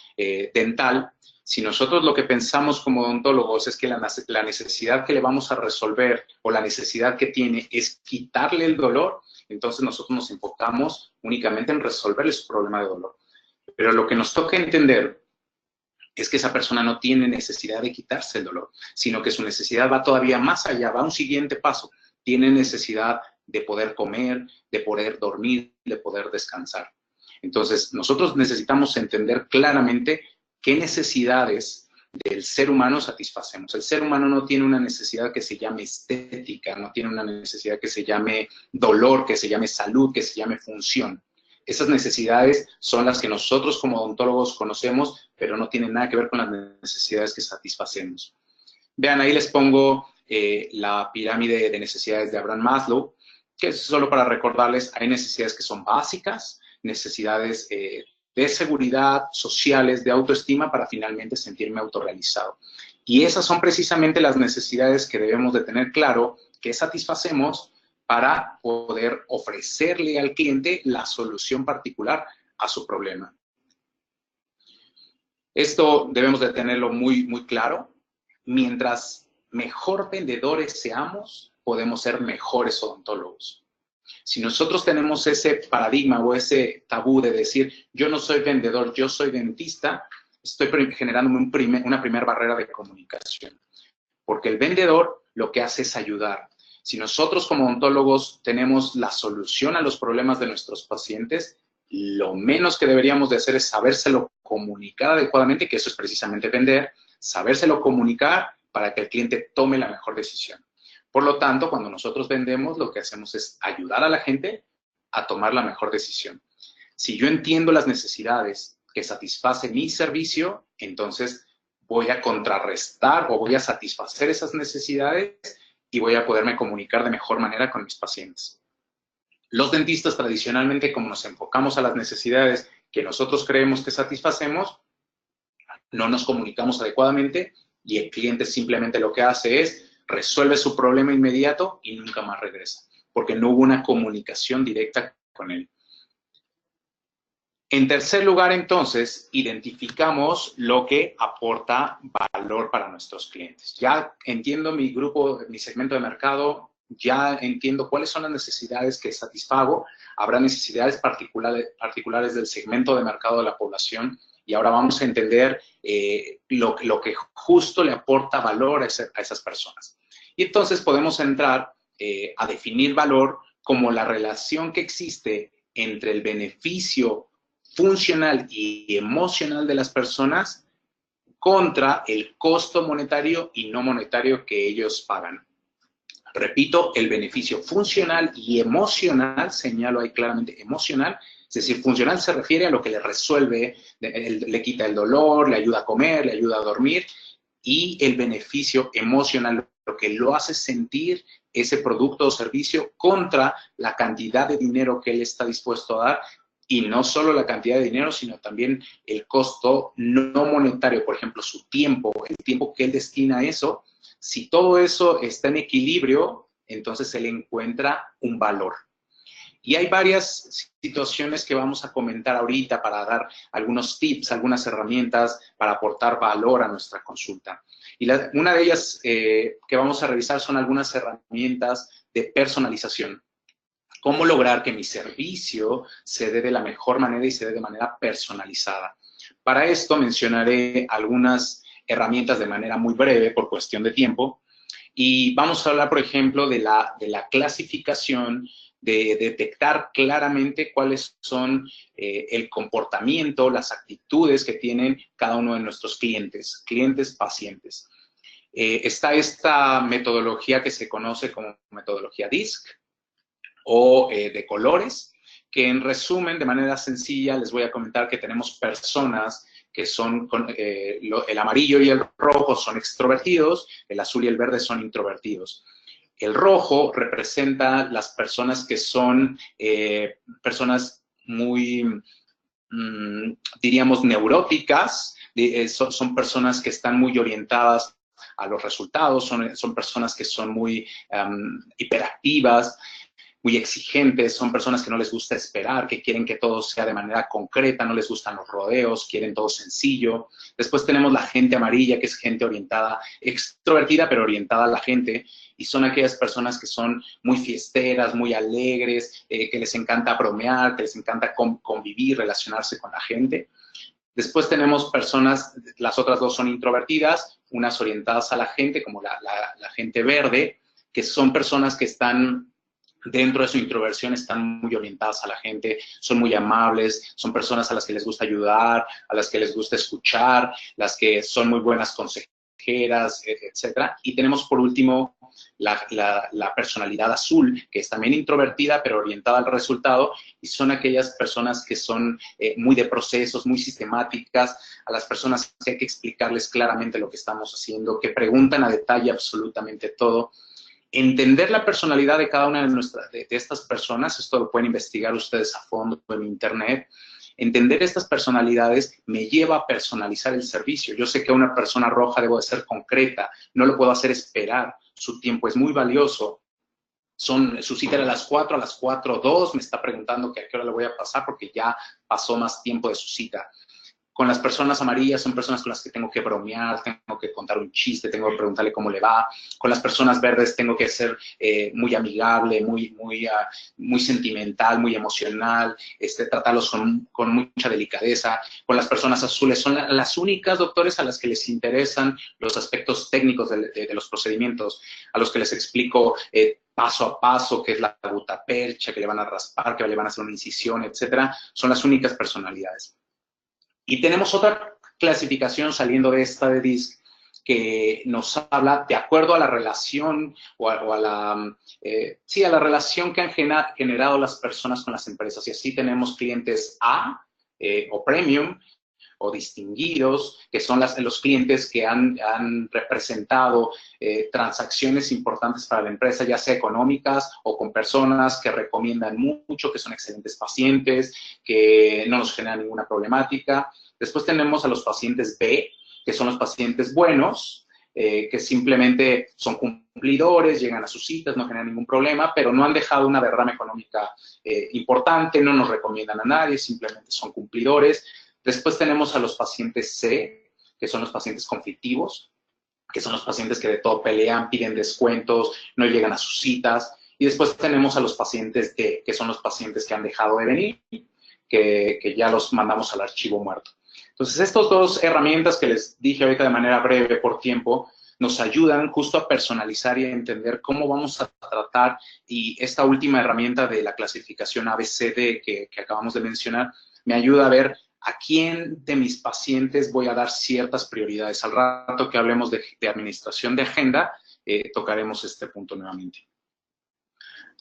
dental, si nosotros lo que pensamos como odontólogos es que la necesidad que le vamos a resolver o la necesidad que tiene es quitarle el dolor, entonces nosotros nos enfocamos únicamente en resolverle su problema de dolor. Pero lo que nos toca entender es que esa persona no tiene necesidad de quitarse el dolor, sino que su necesidad va todavía más allá, va a un siguiente paso. Tiene necesidad de poder comer, de poder dormir, de poder descansar. Entonces, nosotros necesitamos entender claramente qué necesidades del ser humano satisfacemos. El ser humano no tiene una necesidad que se llame estética, no tiene una necesidad que se llame dolor, que se llame salud, que se llame función. Esas necesidades son las que nosotros como odontólogos conocemos, pero no tienen nada que ver con las necesidades que satisfacemos. Vean, ahí les pongo la pirámide de necesidades de Abraham Maslow, que es solo para recordarles, hay necesidades que son básicas, necesidades de seguridad, sociales, de autoestima, para finalmente sentirme autorrealizado. Y esas son precisamente las necesidades que debemos de tener claro que satisfacemos para poder ofrecerle al cliente la solución particular a su problema. Esto debemos de tenerlo muy, muy claro. Mientras mejor vendedores seamos, podemos ser mejores odontólogos. Si nosotros tenemos ese paradigma o ese tabú de decir, yo no soy vendedor, yo soy dentista, estoy generando una primera barrera de comunicación. Porque el vendedor lo que hace es ayudar. Si nosotros como odontólogos tenemos la solución a los problemas de nuestros pacientes, lo menos que deberíamos de hacer es sabérselo comunicar adecuadamente, que eso es precisamente vender, sabérselo comunicar para que el cliente tome la mejor decisión. Por lo tanto, cuando nosotros vendemos, lo que hacemos es ayudar a la gente a tomar la mejor decisión. Si yo entiendo las necesidades que satisface mi servicio, entonces voy a contrarrestar o voy a satisfacer esas necesidades y voy a poderme comunicar de mejor manera con mis pacientes. Los dentistas tradicionalmente, como nos enfocamos a las necesidades que nosotros creemos que satisfacemos, no nos comunicamos adecuadamente y el cliente simplemente lo que hace es resuelve su problema inmediato y nunca más regresa, porque no hubo una comunicación directa con él. En tercer lugar, entonces, identificamos lo que aporta valor para nuestros clientes. Ya entiendo mi grupo, mi segmento de mercado, ya entiendo cuáles son las necesidades que satisfago. Habrá necesidades particulares del segmento de mercado de la población y ahora vamos a entender lo que justo le aporta valor a esas personas. Y entonces podemos entrar a definir valor como la relación que existe entre el beneficio funcional y emocional de las personas contra el costo monetario y no monetario que ellos pagan. Repito, el beneficio funcional y emocional, señalo ahí claramente emocional, es decir, funcional se refiere a lo que le resuelve, le quita el dolor, le ayuda a comer, le ayuda a dormir, y el beneficio emocional, lo que lo hace sentir ese producto o servicio contra la cantidad de dinero que él está dispuesto a dar. Y no solo la cantidad de dinero, sino también el costo no monetario, por ejemplo, su tiempo, el tiempo que él destina a eso. Si todo eso está en equilibrio, entonces él encuentra un valor. Y hay varias situaciones que vamos a comentar ahorita para dar algunos tips, algunas herramientas para aportar valor a nuestra consulta. Y una de ellas que vamos a revisar son algunas herramientas de personalización. ¿Cómo lograr que mi servicio se dé de la mejor manera y se dé de manera personalizada? Para esto mencionaré algunas herramientas de manera muy breve por cuestión de tiempo. Y vamos a hablar, por ejemplo, de la clasificación, de detectar claramente cuáles son el comportamiento, las actitudes que tienen cada uno de nuestros clientes, pacientes. Está esta metodología que se conoce como metodología DISC, o de colores, que en resumen, de manera sencilla, les voy a comentar que tenemos personas que son, el amarillo y el rojo son extrovertidos, el azul y el verde son introvertidos. El rojo representa las personas que son personas muy, diríamos, neuróticas, son personas que están muy orientadas a los resultados, son personas que son muy hiperactivas, muy exigentes, son personas que no les gusta esperar, que quieren que todo sea de manera concreta, no les gustan los rodeos, quieren todo sencillo. Después tenemos la gente amarilla, que es gente orientada, extrovertida, pero orientada a la gente, y son aquellas personas que son muy fiesteras, muy alegres, que les encanta bromear, que les encanta convivir, relacionarse con la gente. Después tenemos personas, las otras dos son introvertidas, unas orientadas a la gente, como la gente verde, que son personas que están dentro de su introversión, están muy orientadas a la gente, son muy amables, son personas a las que les gusta ayudar, a las que les gusta escuchar, las que son muy buenas consejeras, etcétera. Y tenemos por último la personalidad azul, que es también introvertida, pero orientada al resultado, y son aquellas personas que son muy de procesos, muy sistemáticas, a las personas que hay que explicarles claramente lo que estamos haciendo, que preguntan a detalle absolutamente todo. Entender la personalidad de cada una de estas personas, esto lo pueden investigar ustedes a fondo en internet. Entender estas personalidades me lleva a personalizar el servicio. Yo sé que a una persona roja debo de ser concreta, no lo puedo hacer esperar, su tiempo es muy valioso. Su cita era a las 4, a las 4:02, me está preguntando que a qué hora le voy a pasar porque ya pasó más tiempo de su cita. Con las personas amarillas son personas con las que tengo que bromear, tengo que contar un chiste, tengo que preguntarle cómo le va. Con las personas verdes tengo que ser muy amigable, muy sentimental, muy emocional, tratarlos con mucha delicadeza. Con las personas azules son las únicas, doctores, a las que les interesan los aspectos técnicos de los procedimientos, a los que les explico paso a paso qué es la gutapercha, que le van a raspar, que le van a hacer una incisión, etcétera. Son las únicas personalidades. Y tenemos otra clasificación saliendo de esta de DISC que nos habla de acuerdo a la relación a la relación que han generado las personas con las empresas. Y así tenemos clientes A o Premium o distinguidos, que son los clientes que han representado transacciones importantes para la empresa, ya sea económicas o con personas que recomiendan mucho, que son excelentes pacientes, que no nos generan ninguna problemática. Después tenemos a los pacientes B, que son los pacientes buenos, que simplemente son cumplidores, llegan a sus citas, no generan ningún problema, pero no han dejado una derrama económica importante, no nos recomiendan a nadie, simplemente son cumplidores. Después tenemos a los pacientes C, que son los pacientes conflictivos, que son los pacientes que de todo pelean, piden descuentos, no llegan a sus citas. Y después tenemos a los pacientes D, que son los pacientes que han dejado de venir, que ya los mandamos al archivo muerto. Entonces, estas dos herramientas que les dije ahorita de manera breve por tiempo, nos ayudan justo a personalizar y a entender cómo vamos a tratar. Y esta última herramienta de la clasificación ABCD que acabamos de mencionar, me ayuda a ver a quién de mis pacientes voy a dar ciertas prioridades. Al rato que hablemos de administración de agenda, tocaremos este punto nuevamente.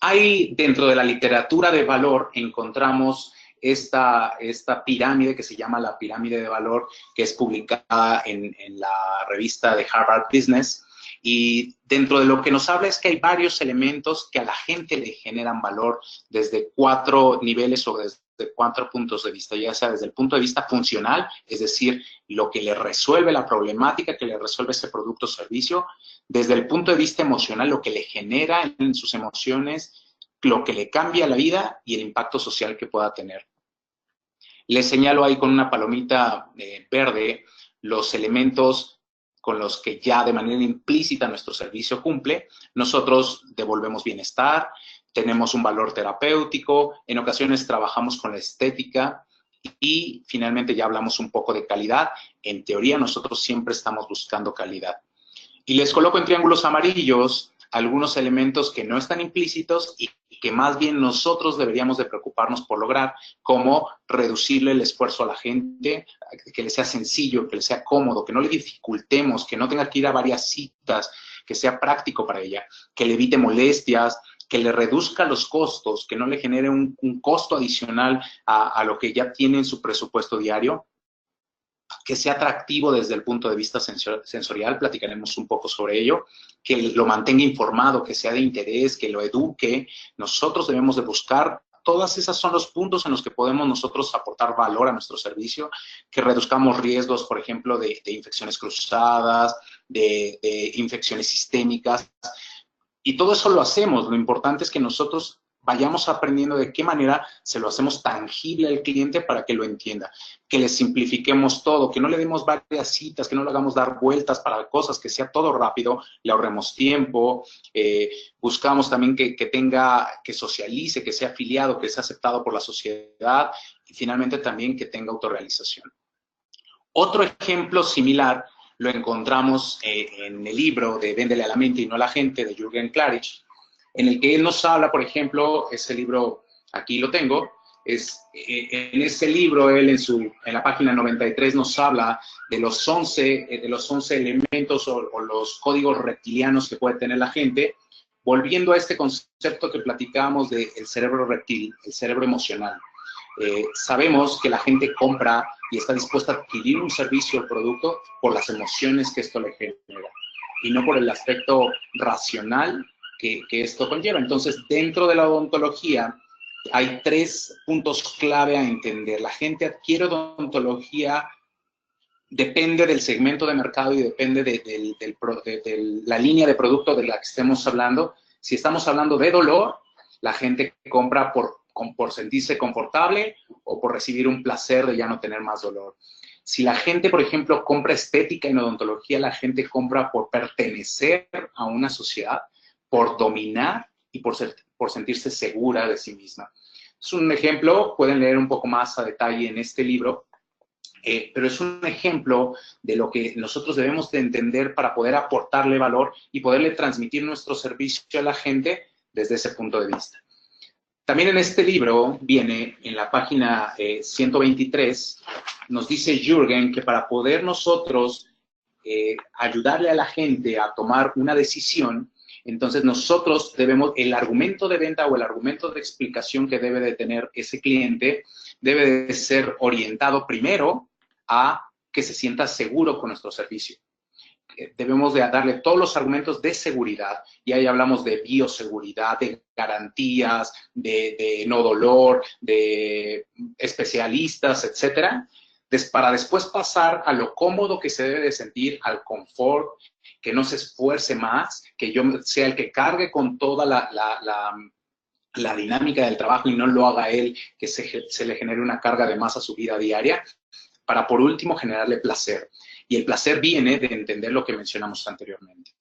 Hay, dentro de la literatura de valor, encontramos esta pirámide que se llama la pirámide de valor, que es publicada en la revista de Harvard Business. Y dentro de lo que nos habla es que hay varios elementos que a la gente le generan valor desde 4 niveles o desde 4 puntos de vista, ya sea desde el punto de vista funcional, es decir, lo que le resuelve la problemática, que le resuelve ese producto o servicio, desde el punto de vista emocional, lo que le genera en sus emociones, lo que le cambia la vida y el impacto social que pueda tener. Les señalo ahí con una palomita verde los elementos con los que ya de manera implícita nuestro servicio cumple. Nosotros devolvemos bienestar, tenemos un valor terapéutico, en ocasiones trabajamos con la estética y finalmente ya hablamos un poco de calidad. En teoría nosotros siempre estamos buscando calidad. Y les coloco en triángulos amarillos algunos elementos que no están implícitos y que más bien nosotros deberíamos de preocuparnos por lograr, como reducirle el esfuerzo a la gente, que le sea sencillo, que le sea cómodo, que no le dificultemos, que no tenga que ir a varias citas, que sea práctico para ella, que le evite molestias, que le reduzca los costos, que no le genere un costo adicional a lo que ya tiene en su presupuesto diario, que sea atractivo desde el punto de vista sensorial, platicaremos un poco sobre ello, que lo mantenga informado, que sea de interés, que lo eduque. Nosotros debemos de buscar Todas esas son los puntos en los que podemos nosotros aportar valor a nuestro servicio, que reduzcamos riesgos, por ejemplo, de infecciones cruzadas, de infecciones sistémicas. Y todo eso lo hacemos. Lo importante es que nosotros vayamos aprendiendo de qué manera se lo hacemos tangible al cliente para que lo entienda, que le simplifiquemos todo, que no le demos varias citas, que no le hagamos dar vueltas para cosas, que sea todo rápido, le ahorremos tiempo, buscamos también que socialice, que sea afiliado, que sea aceptado por la sociedad y finalmente también que tenga autorrealización. Otro ejemplo similar lo encontramos en el libro de Véndele a la mente y no a la gente, de Jürgen Klarich, en el que él nos habla, por ejemplo, ese libro, aquí lo tengo, en ese libro él en la página 93 nos habla de los 11 elementos o los códigos reptilianos que puede tener la gente, volviendo a este concepto que platicábamos del cerebro reptil, el cerebro emocional. Sabemos que la gente compra y está dispuesta a adquirir un servicio o producto por las emociones que esto le genera y no por el aspecto racional que esto conlleva. Entonces, dentro de la odontología hay 3 puntos clave a entender. La gente adquiere odontología, depende del segmento de mercado y depende de la línea de producto de la que estemos hablando. Si estamos hablando de dolor, la gente compra por sentirse confortable o por recibir un placer de ya no tener más dolor. Si la gente, por ejemplo, compra estética en odontología, la gente compra por pertenecer a una sociedad, por dominar y por sentirse segura de sí misma. Es un ejemplo, pueden leer un poco más a detalle en este libro, pero es un ejemplo de lo que nosotros debemos de entender para poder aportarle valor y poderle transmitir nuestro servicio a la gente desde ese punto de vista. También en este libro viene, en la página 123, nos dice Jürgen que para poder nosotros ayudarle a la gente a tomar una decisión, entonces nosotros debemos, el argumento de venta o el argumento de explicación que debe de tener ese cliente debe de ser orientado primero a que se sienta seguro con nuestro servicio. Debemos de darle todos los argumentos de seguridad, y ahí hablamos de bioseguridad, de garantías, de no dolor, de especialistas, etcétera, para después pasar a lo cómodo que se debe de sentir, al confort, que no se esfuerce más, que yo sea el que cargue con toda la dinámica del trabajo y no lo haga él, que se le genere una carga de más a su vida diaria, para por último generarle placer. Y el placer viene de entender lo que mencionamos anteriormente.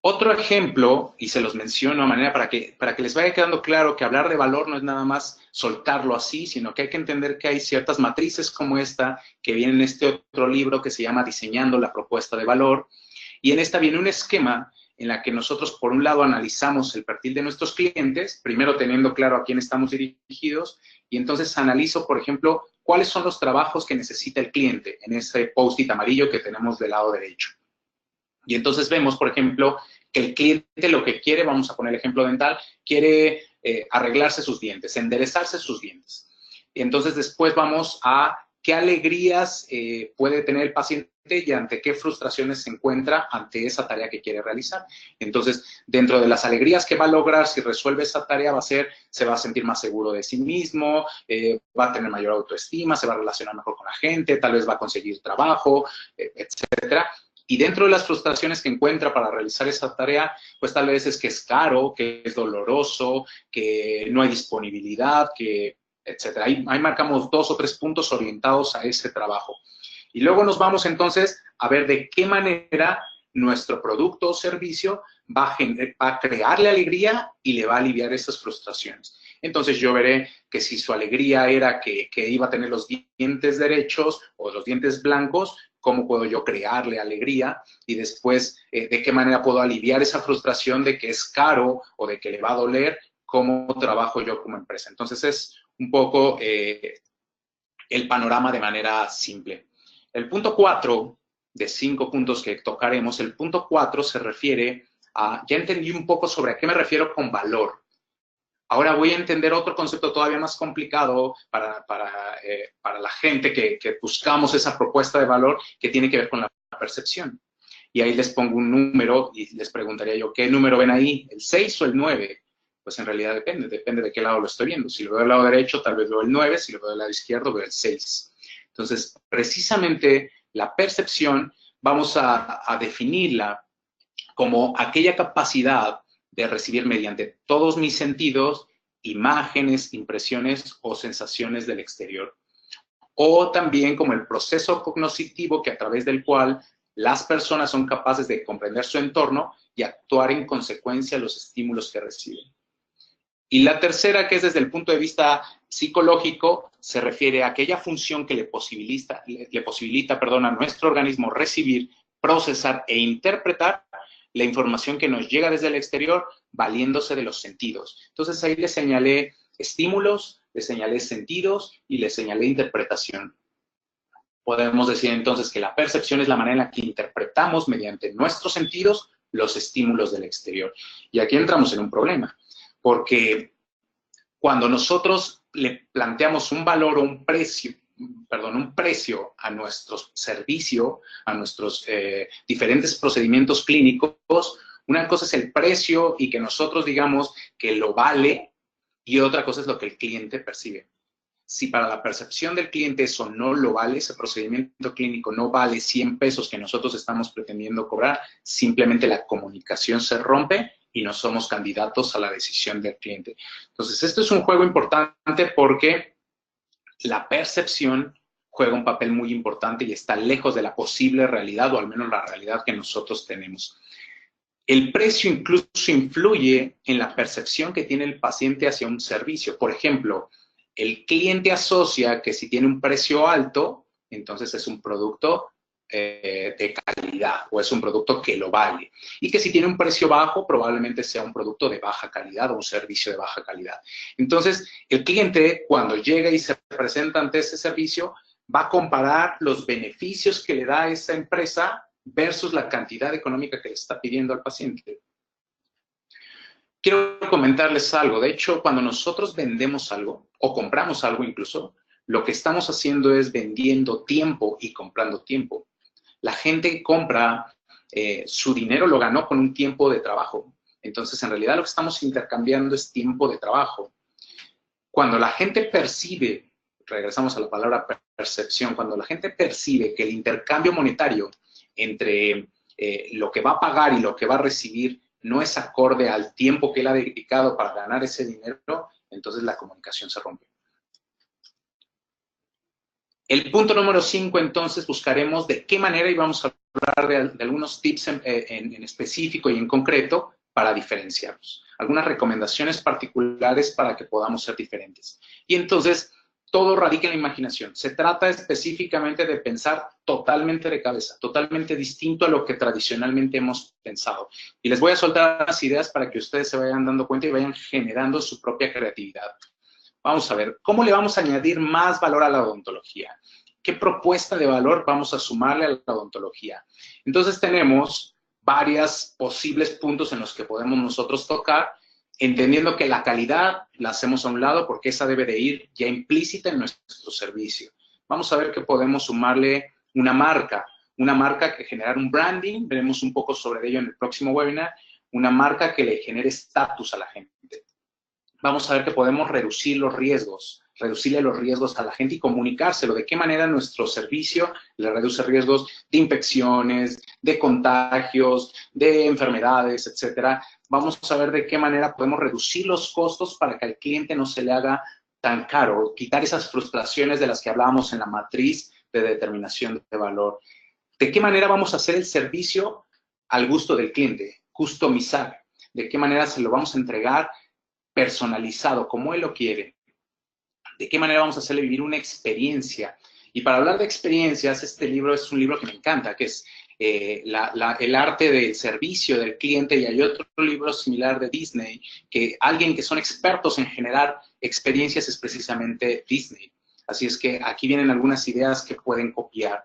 Otro ejemplo, y se los menciono de manera para que les vaya quedando claro que hablar de valor no es nada más soltarlo así, sino que hay que entender que hay ciertas matrices como esta que viene en este otro libro que se llama Diseñando la propuesta de valor. Y en esta viene un esquema en la que nosotros, por un lado, analizamos el perfil de nuestros clientes, primero teniendo claro a quién estamos dirigidos, y entonces analizo, por ejemplo, cuáles son los trabajos que necesita el cliente en ese post-it amarillo que tenemos del lado derecho. Y entonces vemos, por ejemplo, que el cliente lo que quiere, vamos a poner el ejemplo dental, quiere arreglarse sus dientes, enderezarse sus dientes. Y entonces después vamos a qué alegrías puede tener el paciente y ante qué frustraciones se encuentra ante esa tarea que quiere realizar. Entonces, dentro de las alegrías que va a lograr si resuelve esa tarea se va a sentir más seguro de sí mismo, va a tener mayor autoestima, se va a relacionar mejor con la gente, tal vez va a conseguir trabajo, etcétera. Y dentro de las frustraciones que encuentra para realizar esa tarea, pues tal vez es que es caro, que es doloroso, que no hay disponibilidad, etcétera. Ahí marcamos 2 o 3 puntos orientados a ese trabajo. Y luego nos vamos entonces a ver de qué manera nuestro producto o servicio va a crearle alegría y le va a aliviar esas frustraciones. Entonces yo veré que si su alegría era que iba a tener los dientes derechos o los dientes blancos, ¿cómo puedo yo crearle alegría? Y después, ¿de qué manera puedo aliviar esa frustración de que es caro o de que le va a doler? ¿Cómo trabajo yo como empresa? Entonces es un poco el panorama de manera simple. El punto 4, de 5 puntos que tocaremos, el punto 4 se refiere a, ya entendí un poco sobre a qué me refiero con valor. Ahora voy a entender otro concepto todavía más complicado para la gente que buscamos esa propuesta de valor que tiene que ver con la percepción. Y ahí les pongo un número y les preguntaría yo, ¿qué número ven ahí? ¿El 6 o el 9? Pues en realidad depende de qué lado lo estoy viendo. Si lo veo del lado derecho, tal vez veo el 9, si lo veo del lado izquierdo, veo el 6. Entonces, precisamente la percepción vamos a definirla como aquella capacidad de recibir mediante todos mis sentidos imágenes, impresiones o sensaciones del exterior. O también como el proceso cognoscitivo que a través del cual las personas son capaces de comprender su entorno y actuar en consecuencia a los estímulos que reciben. Y la tercera, que es desde el punto de vista psicológico, se refiere a aquella función que le posibilita a nuestro organismo recibir, procesar e interpretar la información que nos llega desde el exterior valiéndose de los sentidos. Entonces ahí le señalé estímulos, le señalé sentidos y le señalé interpretación. Podemos decir entonces que la percepción es la manera en la que interpretamos mediante nuestros sentidos los estímulos del exterior. Y aquí entramos en un problema, porque cuando nosotros le planteamos un valor o un precio a nuestro servicio, a nuestros diferentes procedimientos clínicos, una cosa es el precio y que nosotros digamos que lo vale, y otra cosa es lo que el cliente percibe. Si para la percepción del cliente eso no lo vale, ese procedimiento clínico no vale 100 pesos que nosotros estamos pretendiendo cobrar, simplemente la comunicación se rompe y no somos candidatos a la decisión del cliente. Entonces, esto es un juego importante porque la percepción juega un papel muy importante y está lejos de la posible realidad, o al menos la realidad que nosotros tenemos. El precio incluso influye en la percepción que tiene el paciente hacia un servicio. Por ejemplo, el cliente asocia que si tiene un precio alto, entonces es un producto de calidad o es un producto que lo vale. Y que si tiene un precio bajo, probablemente sea un producto de baja calidad o un servicio de baja calidad. Entonces, el cliente, cuando llega y se presenta ante ese servicio, va a comparar los beneficios que le da a esa empresa versus la cantidad económica que le está pidiendo al paciente. Quiero comentarles algo. De hecho, cuando nosotros vendemos algo o compramos algo incluso, lo que estamos haciendo es vendiendo tiempo y comprando tiempo. La gente compra, su dinero lo ganó con un tiempo de trabajo. Entonces, en realidad lo que estamos intercambiando es tiempo de trabajo. Cuando la gente percibe, regresamos a la palabra percepción, cuando la gente percibe que el intercambio monetario entre lo que va a pagar y lo que va a recibir no es acorde al tiempo que él ha dedicado para ganar ese dinero, entonces la comunicación se rompe. El punto número 5, entonces, buscaremos de qué manera, y vamos a hablar de algunos tips en específico y en concreto para diferenciarnos. Algunas recomendaciones particulares para que podamos ser diferentes. Y entonces, todo radica en la imaginación. Se trata específicamente de pensar totalmente de cabeza, totalmente distinto a lo que tradicionalmente hemos pensado. Y les voy a soltar las ideas para que ustedes se vayan dando cuenta y vayan generando su propia creatividad. Vamos a ver, ¿cómo le vamos a añadir más valor a la odontología? ¿Qué propuesta de valor vamos a sumarle a la odontología? Entonces tenemos varios posibles puntos en los que podemos nosotros tocar, entendiendo que la calidad la hacemos a un lado porque esa debe de ir ya implícita en nuestro servicio. Vamos a ver que podemos sumarle una marca que generar un branding, veremos un poco sobre ello en el próximo webinar, una marca que le genere estatus a la gente. Vamos a ver que podemos reducirle los riesgos a la gente y comunicárselo. De qué manera nuestro servicio le reduce riesgos de infecciones, de contagios, de enfermedades, etcétera. Vamos a ver de qué manera podemos reducir los costos para que al cliente no se le haga tan caro, quitar esas frustraciones de las que hablábamos en la matriz de determinación de valor. De qué manera vamos a hacer el servicio al gusto del cliente, customizar. De qué manera se lo vamos a entregar personalizado, como él lo quiere. ¿De qué manera vamos a hacerle vivir una experiencia? Y para hablar de experiencias, este libro es un libro que me encanta, que es El arte del servicio del cliente, y hay otro libro similar de Disney, que alguien que son expertos en generar experiencias es precisamente Disney. Así es que aquí vienen algunas ideas que pueden copiar.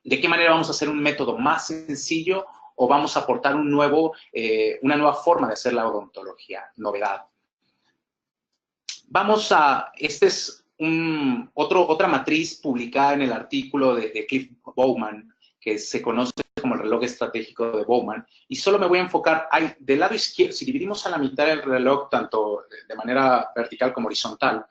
¿De qué manera vamos a hacer un método más sencillo o vamos a aportar una nueva forma de hacer la odontología, novedad? Esta es otra matriz publicada en el artículo de Cliff Bowman, que se conoce como el reloj estratégico de Bowman, y solo me voy a enfocar, del lado izquierdo, si dividimos a la mitad el reloj, tanto de manera vertical como horizontal,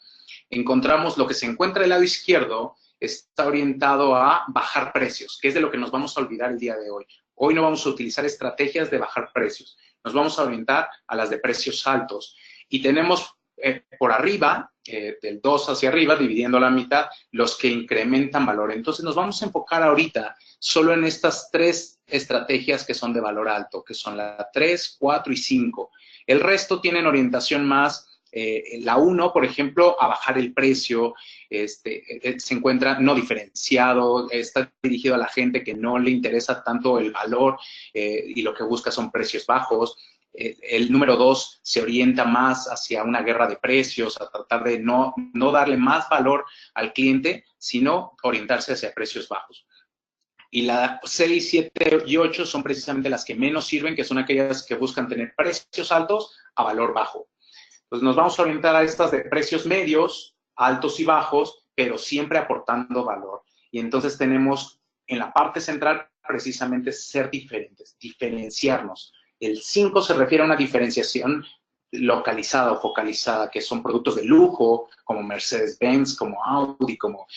encontramos lo que se encuentra del lado izquierdo, está orientado a bajar precios, que es de lo que nos vamos a olvidar el día de hoy. Hoy no vamos a utilizar estrategias de bajar precios, nos vamos a orientar a las de precios altos. Y tenemos por arriba, del 2 hacia arriba, dividiendo la mitad, los que incrementan valor. Entonces nos vamos a enfocar ahorita solo en estas 3 estrategias que son de valor alto, que son la 3, 4 y 5. El resto tienen orientación más, la 1, por ejemplo, a bajar el precio, se encuentra no diferenciado, está dirigido a la gente que no le interesa tanto el valor y lo que busca son precios bajos. El número 2 se orienta más hacia una guerra de precios, a tratar de no darle más valor al cliente, sino orientarse hacia precios bajos. Y la 6, 7 y 8 son precisamente las que menos sirven, que son aquellas que buscan tener precios altos a valor bajo. Entonces nos vamos a orientar a estas de precios medios, altos y bajos, pero siempre aportando valor. Y entonces tenemos en la parte central precisamente ser diferentes, diferenciarnos. El 5 se refiere a una diferenciación localizada o focalizada, que son productos de lujo, como Mercedes-Benz, como Audi, como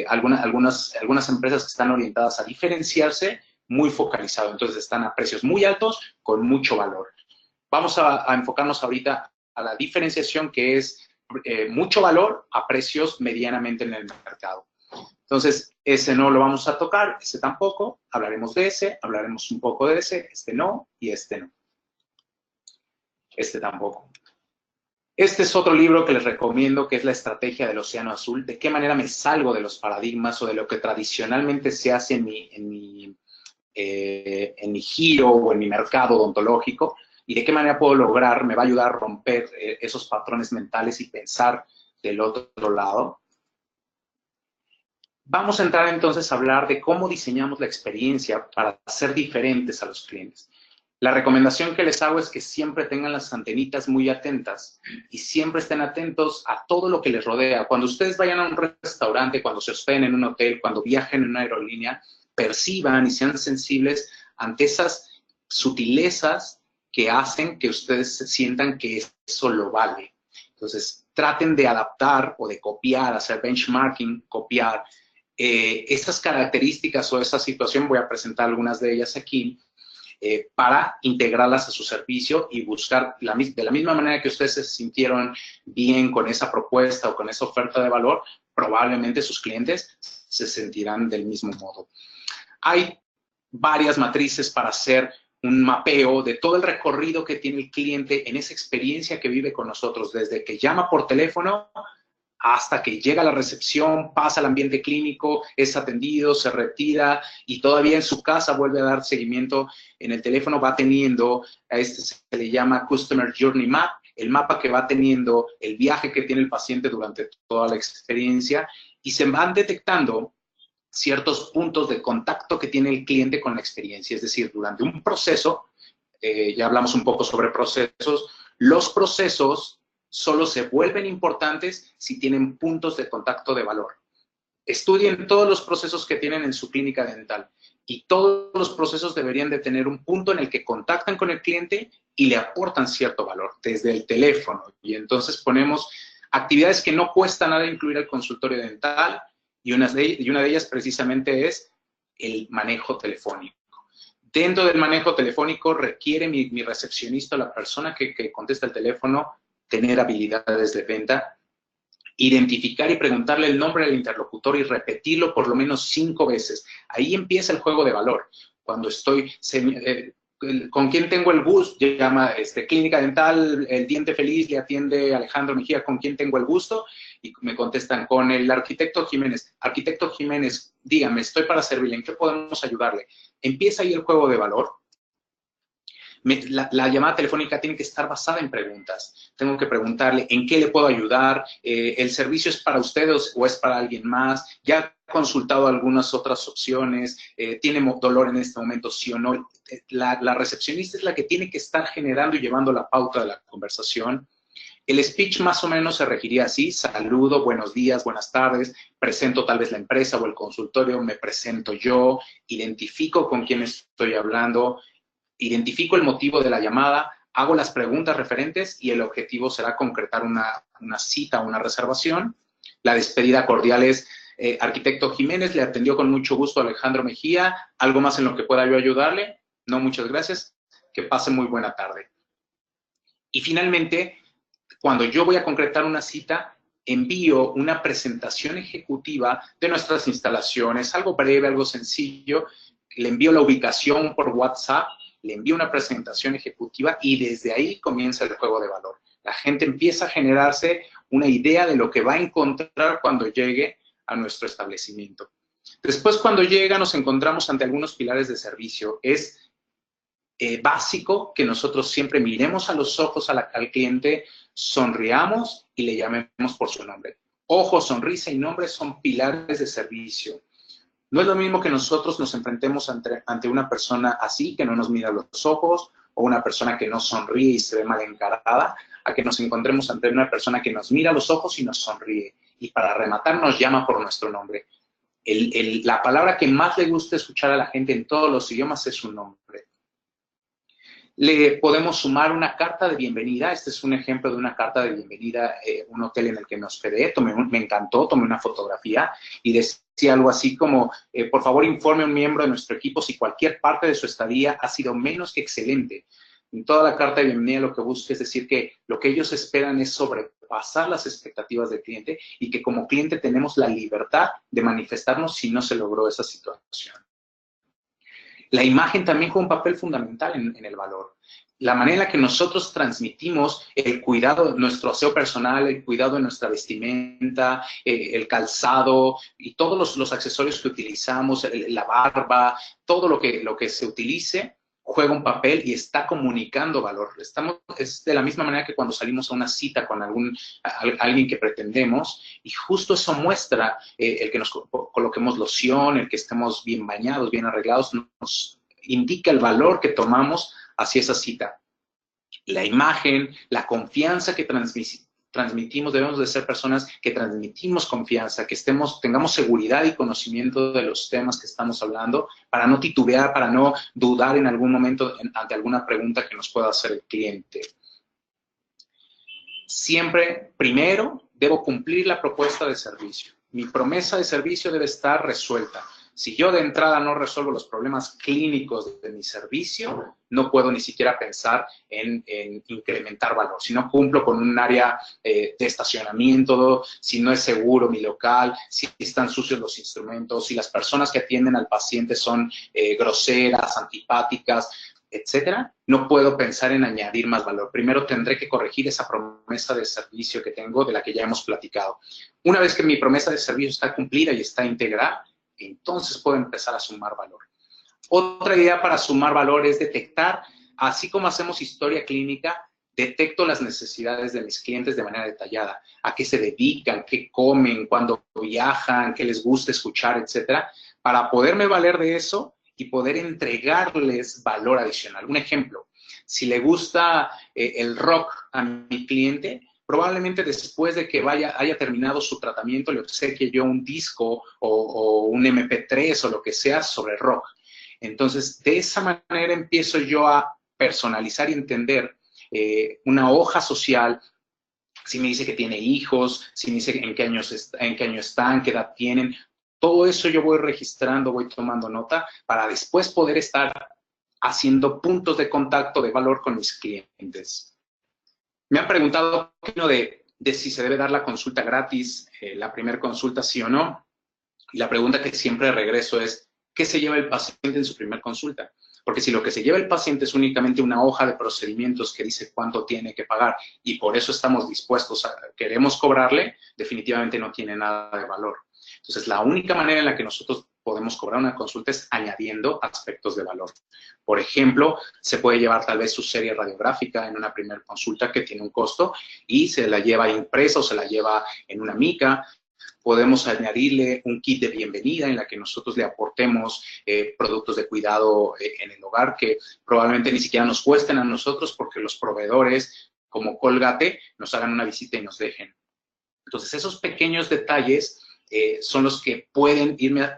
algunas empresas que están orientadas a diferenciarse muy focalizado. Entonces están a precios muy altos con mucho valor. Vamos a enfocarnos ahorita a la diferenciación, que es mucho valor a precios medianamente en el mercado. Entonces, ese no lo vamos a tocar, ese tampoco, hablaremos de ese, hablaremos un poco de ese, este no y este no. Este tampoco. Este es otro libro que les recomiendo, que es La Estrategia del Océano Azul, de qué manera me salgo de los paradigmas o de lo que tradicionalmente se hace en mi giro o en mi mercado odontológico, y de qué manera puedo lograr, me va a ayudar a romper esos patrones mentales y pensar del otro lado. Vamos a entrar entonces a hablar de cómo diseñamos la experiencia para ser diferentes a los clientes. La recomendación que les hago es que siempre tengan las antenitas muy atentas y siempre estén atentos a todo lo que les rodea. Cuando ustedes vayan a un restaurante, cuando se hospeden en un hotel, cuando viajen en una aerolínea, perciban y sean sensibles ante esas sutilezas que hacen que ustedes se sientan que eso lo vale. Entonces, traten de adaptar o de copiar, hacer benchmarking, copiar estas características o esa situación. Voy a presentar algunas de ellas aquí para integrarlas a su servicio y buscar de la misma manera que ustedes se sintieron bien con esa propuesta o con esa oferta de valor, probablemente sus clientes se sentirán del mismo modo. Hay varias matrices para hacer un mapeo de todo el recorrido que tiene el cliente en esa experiencia que vive con nosotros, desde que llama por teléfono hasta que llega a la recepción, pasa al ambiente clínico, es atendido, se retira y todavía en su casa vuelve a dar seguimiento. En el teléfono va teniendo, a este se le llama Customer Journey Map, el mapa que va teniendo el viaje que tiene el paciente durante toda la experiencia, y se van detectando ciertos puntos de contacto que tiene el cliente con la experiencia. Es decir, durante un proceso, ya hablamos un poco sobre procesos, los procesos solo se vuelven importantes si tienen puntos de contacto de valor. Estudien todos los procesos que tienen en su clínica dental y todos los procesos deberían de tener un punto en el que contactan con el cliente y le aportan cierto valor desde el teléfono. Y entonces ponemos actividades que no cuesta nada incluir al consultorio dental, y una de ellas precisamente es el manejo telefónico. Dentro del manejo telefónico requiere mi recepcionista, la persona que contesta el teléfono, tener habilidades de venta, identificar y preguntarle el nombre del interlocutor y repetirlo por lo menos 5 veces. Ahí empieza el juego de valor. Cuando estoy, ¿con quién tengo el gusto? Llama Clínica Dental, El Diente Feliz, le atiende Alejandro Mejía, ¿con quién tengo el gusto? Y me contestan, con el arquitecto Jiménez. Arquitecto Jiménez, dígame, estoy para servirle, ¿en qué podemos ayudarle? Empieza ahí el juego de valor. La llamada telefónica tiene que estar basada en preguntas. Tengo que preguntarle en qué le puedo ayudar, el servicio es para ustedes o es para alguien más, ya ha consultado algunas otras opciones, tiene dolor en este momento, sí o no. La recepcionista es la que tiene que estar generando y llevando la pauta de la conversación. El speech más o menos se regiría así: saludo, buenos días, buenas tardes, presento tal vez la empresa o el consultorio, me presento yo, identifico con quién estoy hablando, identifico el motivo de la llamada, hago las preguntas referentes y el objetivo será concretar una cita o una reservación. La despedida cordial es: arquitecto Jiménez, le atendió con mucho gusto Alejandro Mejía, ¿algo más en lo que pueda yo ayudarle? No, muchas gracias, que pase muy buena tarde. Y finalmente, cuando yo voy a concretar una cita, envío una presentación ejecutiva de nuestras instalaciones, algo breve, algo sencillo, le envío la ubicación por WhatsApp, le envío una presentación ejecutiva y desde ahí comienza el juego de valor. La gente empieza a generarse una idea de lo que va a encontrar cuando llegue a nuestro establecimiento. Después, cuando llega, nos encontramos ante algunos pilares de servicio. Es básico que nosotros siempre miremos a los ojos al cliente, sonriamos y le llamemos por su nombre. Ojo, sonrisa y nombre son pilares de servicio. No es lo mismo que nosotros nos enfrentemos ante una persona así, que no nos mira a los ojos, o una persona que no sonríe y se ve mal encarada, a que nos encontremos ante una persona que nos mira a los ojos y nos sonríe. Y para rematar nos llama por nuestro nombre. La palabra que más le gusta escuchar a la gente en todos los idiomas es su nombre. Le podemos sumar una carta de bienvenida. Este es un ejemplo de una carta de bienvenida, un hotel en el que me hospedé. Me encantó, tomé una fotografía y decía algo así como: por favor, informe a un miembro de nuestro equipo si cualquier parte de su estadía ha sido menos que excelente. En toda la carta de bienvenida lo que busco es decir que lo que ellos esperan es sobrepasar las expectativas del cliente y que como cliente tenemos la libertad de manifestarnos si no se logró esa situación. La imagen también juega un papel fundamental en el valor. La manera en la que nosotros transmitimos el cuidado de nuestro aseo personal, el cuidado de nuestra vestimenta, el calzado y todos los accesorios que utilizamos, la barba, todo lo que se utilice, juega un papel y está comunicando valor. Es de la misma manera que cuando salimos a una cita con alguien que pretendemos, y justo eso muestra el que nos coloquemos loción, el que estemos bien bañados, bien arreglados, nos indica el valor que tomamos hacia esa cita. La imagen, la confianza que transmitimos, debemos de ser personas que transmitimos confianza, que tengamos seguridad y conocimiento de los temas que estamos hablando, para no titubear, para no dudar en algún momento ante alguna pregunta que nos pueda hacer el cliente. Siempre, primero, debo cumplir la propuesta de servicio. Mi promesa de servicio debe estar resuelta. Si yo de entrada no resuelvo los problemas clínicos de mi servicio, no puedo ni siquiera pensar en incrementar valor. Si no cumplo con un área de estacionamiento, si no es seguro mi local, si están sucios los instrumentos, si las personas que atienden al paciente son groseras, antipáticas, etcétera, no puedo pensar en añadir más valor. Primero tendré que corregir esa promesa de servicio que tengo, de la que ya hemos platicado. Una vez que mi promesa de servicio está cumplida y está integrada, entonces puedo empezar a sumar valor. Otra idea para sumar valor es detectar, así como hacemos historia clínica, detecto las necesidades de mis clientes de manera detallada, a qué se dedican, qué comen, cuándo viajan, qué les gusta escuchar, etcétera, para poderme valer de eso y poder entregarles valor adicional. Un ejemplo: si le gusta el rock a mi cliente, probablemente después de que haya terminado su tratamiento, le obsequie yo un disco o un MP3 o lo que sea sobre rock. Entonces, de esa manera empiezo yo a personalizar y entender una hoja social. Si me dice que tiene hijos, si me dice en qué año están, qué edad tienen, todo eso yo voy registrando, voy tomando nota para después poder estar haciendo puntos de contacto de valor con mis clientes. Me han preguntado de si se debe dar la consulta gratis, la primera consulta, sí o no. Y la pregunta que siempre regreso es: ¿qué se lleva el paciente en su primera consulta? Porque si lo que se lleva el paciente es únicamente una hoja de procedimientos que dice cuánto tiene que pagar y por eso estamos dispuestos queremos cobrarle, definitivamente no tiene nada de valor. Entonces, la única manera en la que nosotros podemos cobrar una consulta es añadiendo aspectos de valor. Por ejemplo, se puede llevar tal vez su serie radiográfica en una primera consulta que tiene un costo y se la lleva impresa o se la lleva en una mica. Podemos añadirle un kit de bienvenida en la que nosotros le aportemos productos de cuidado en el hogar que probablemente ni siquiera nos cuesten a nosotros porque los proveedores como Colgate, nos hagan una visita y nos dejen. Entonces, esos pequeños detalles son los que pueden irme,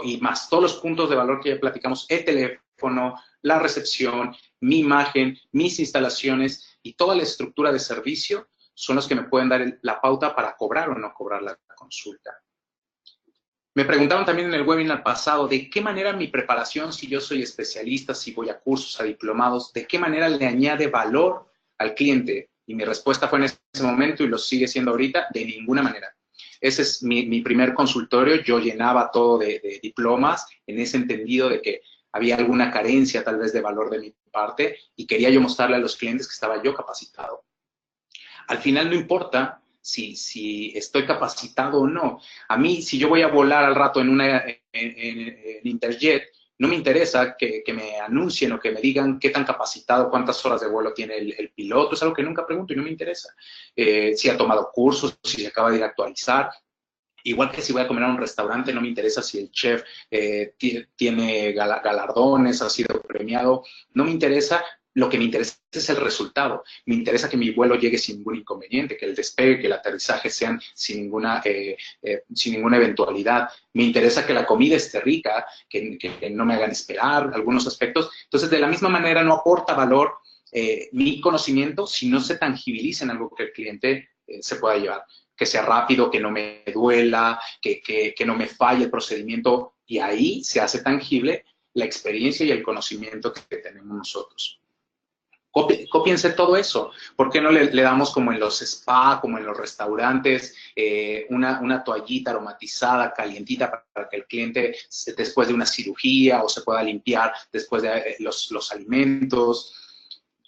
y más todos los puntos de valor que ya platicamos, el teléfono, la recepción, mi imagen, mis instalaciones y toda la estructura de servicio son los que me pueden dar la pauta para cobrar o no cobrar la consulta. Me preguntaban también en el webinar pasado de qué manera mi preparación, si yo soy especialista, si voy a cursos, a diplomados, de qué manera le añade valor al cliente. Y mi respuesta fue en ese momento, y lo sigue siendo ahorita, de ninguna manera. Ese es mi primer consultorio. Yo llenaba todo de diplomas en ese entendido de que había alguna carencia tal vez de valor de mi parte y quería yo mostrarle a los clientes que estaba yo capacitado. Al final no importa si estoy capacitado o no. A mí, si yo voy a volar al rato en Interjet, no me interesa que me anuncien o que me digan qué tan capacitado, cuántas horas de vuelo tiene el piloto. Es algo que nunca pregunto y no me interesa. Si ha tomado cursos, si se acaba de ir a actualizar. Igual que si voy a comer a un restaurante, no me interesa si el chef tiene galardones, ha sido premiado. No me interesa. Lo que me interesa es el resultado. Me interesa que mi vuelo llegue sin ningún inconveniente, que el despegue, que el aterrizaje sean sin ninguna eventualidad. Me interesa que la comida esté rica, que no me hagan esperar algunos aspectos. Entonces, de la misma manera, no aporta valor mi conocimiento si no se tangibiliza en algo que el cliente se pueda llevar. Que sea rápido, que no me duela, que no me falle el procedimiento. Y ahí se hace tangible la experiencia y el conocimiento que tenemos nosotros. Cópiense todo eso. ¿Por qué no le damos como en los spa, como en los restaurantes, una toallita aromatizada, calientita, para que el cliente después de una cirugía o se pueda limpiar después de los alimentos?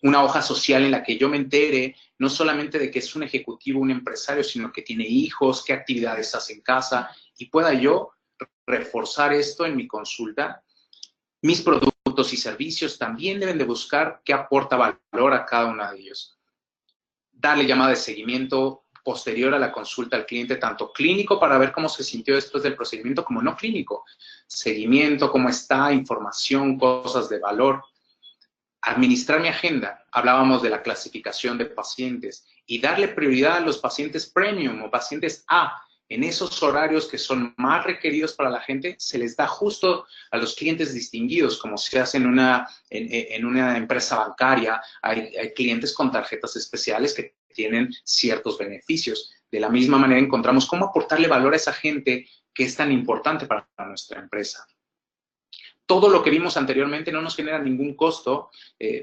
Una hoja social en la que yo me entere no solamente de que es un ejecutivo, un empresario, sino que tiene hijos, qué actividades hace en casa, y pueda yo reforzar esto en mi consulta. Mis productos y servicios también deben de buscar qué aporta valor a cada uno de ellos. Darle llamada de seguimiento posterior a la consulta al cliente, tanto clínico para ver cómo se sintió después del procedimiento, como no clínico. Seguimiento, cómo está, información, cosas de valor. Administrar mi agenda. Hablábamos de la clasificación de pacientes y darle prioridad a los pacientes premium o pacientes A. En esos horarios que son más requeridos para la gente, se les da justo a los clientes distinguidos, como se hace en una empresa bancaria. Hay clientes con tarjetas especiales que tienen ciertos beneficios. De la misma manera encontramos cómo aportarle valor a esa gente que es tan importante para nuestra empresa. Todo lo que vimos anteriormente no nos genera ningún costo,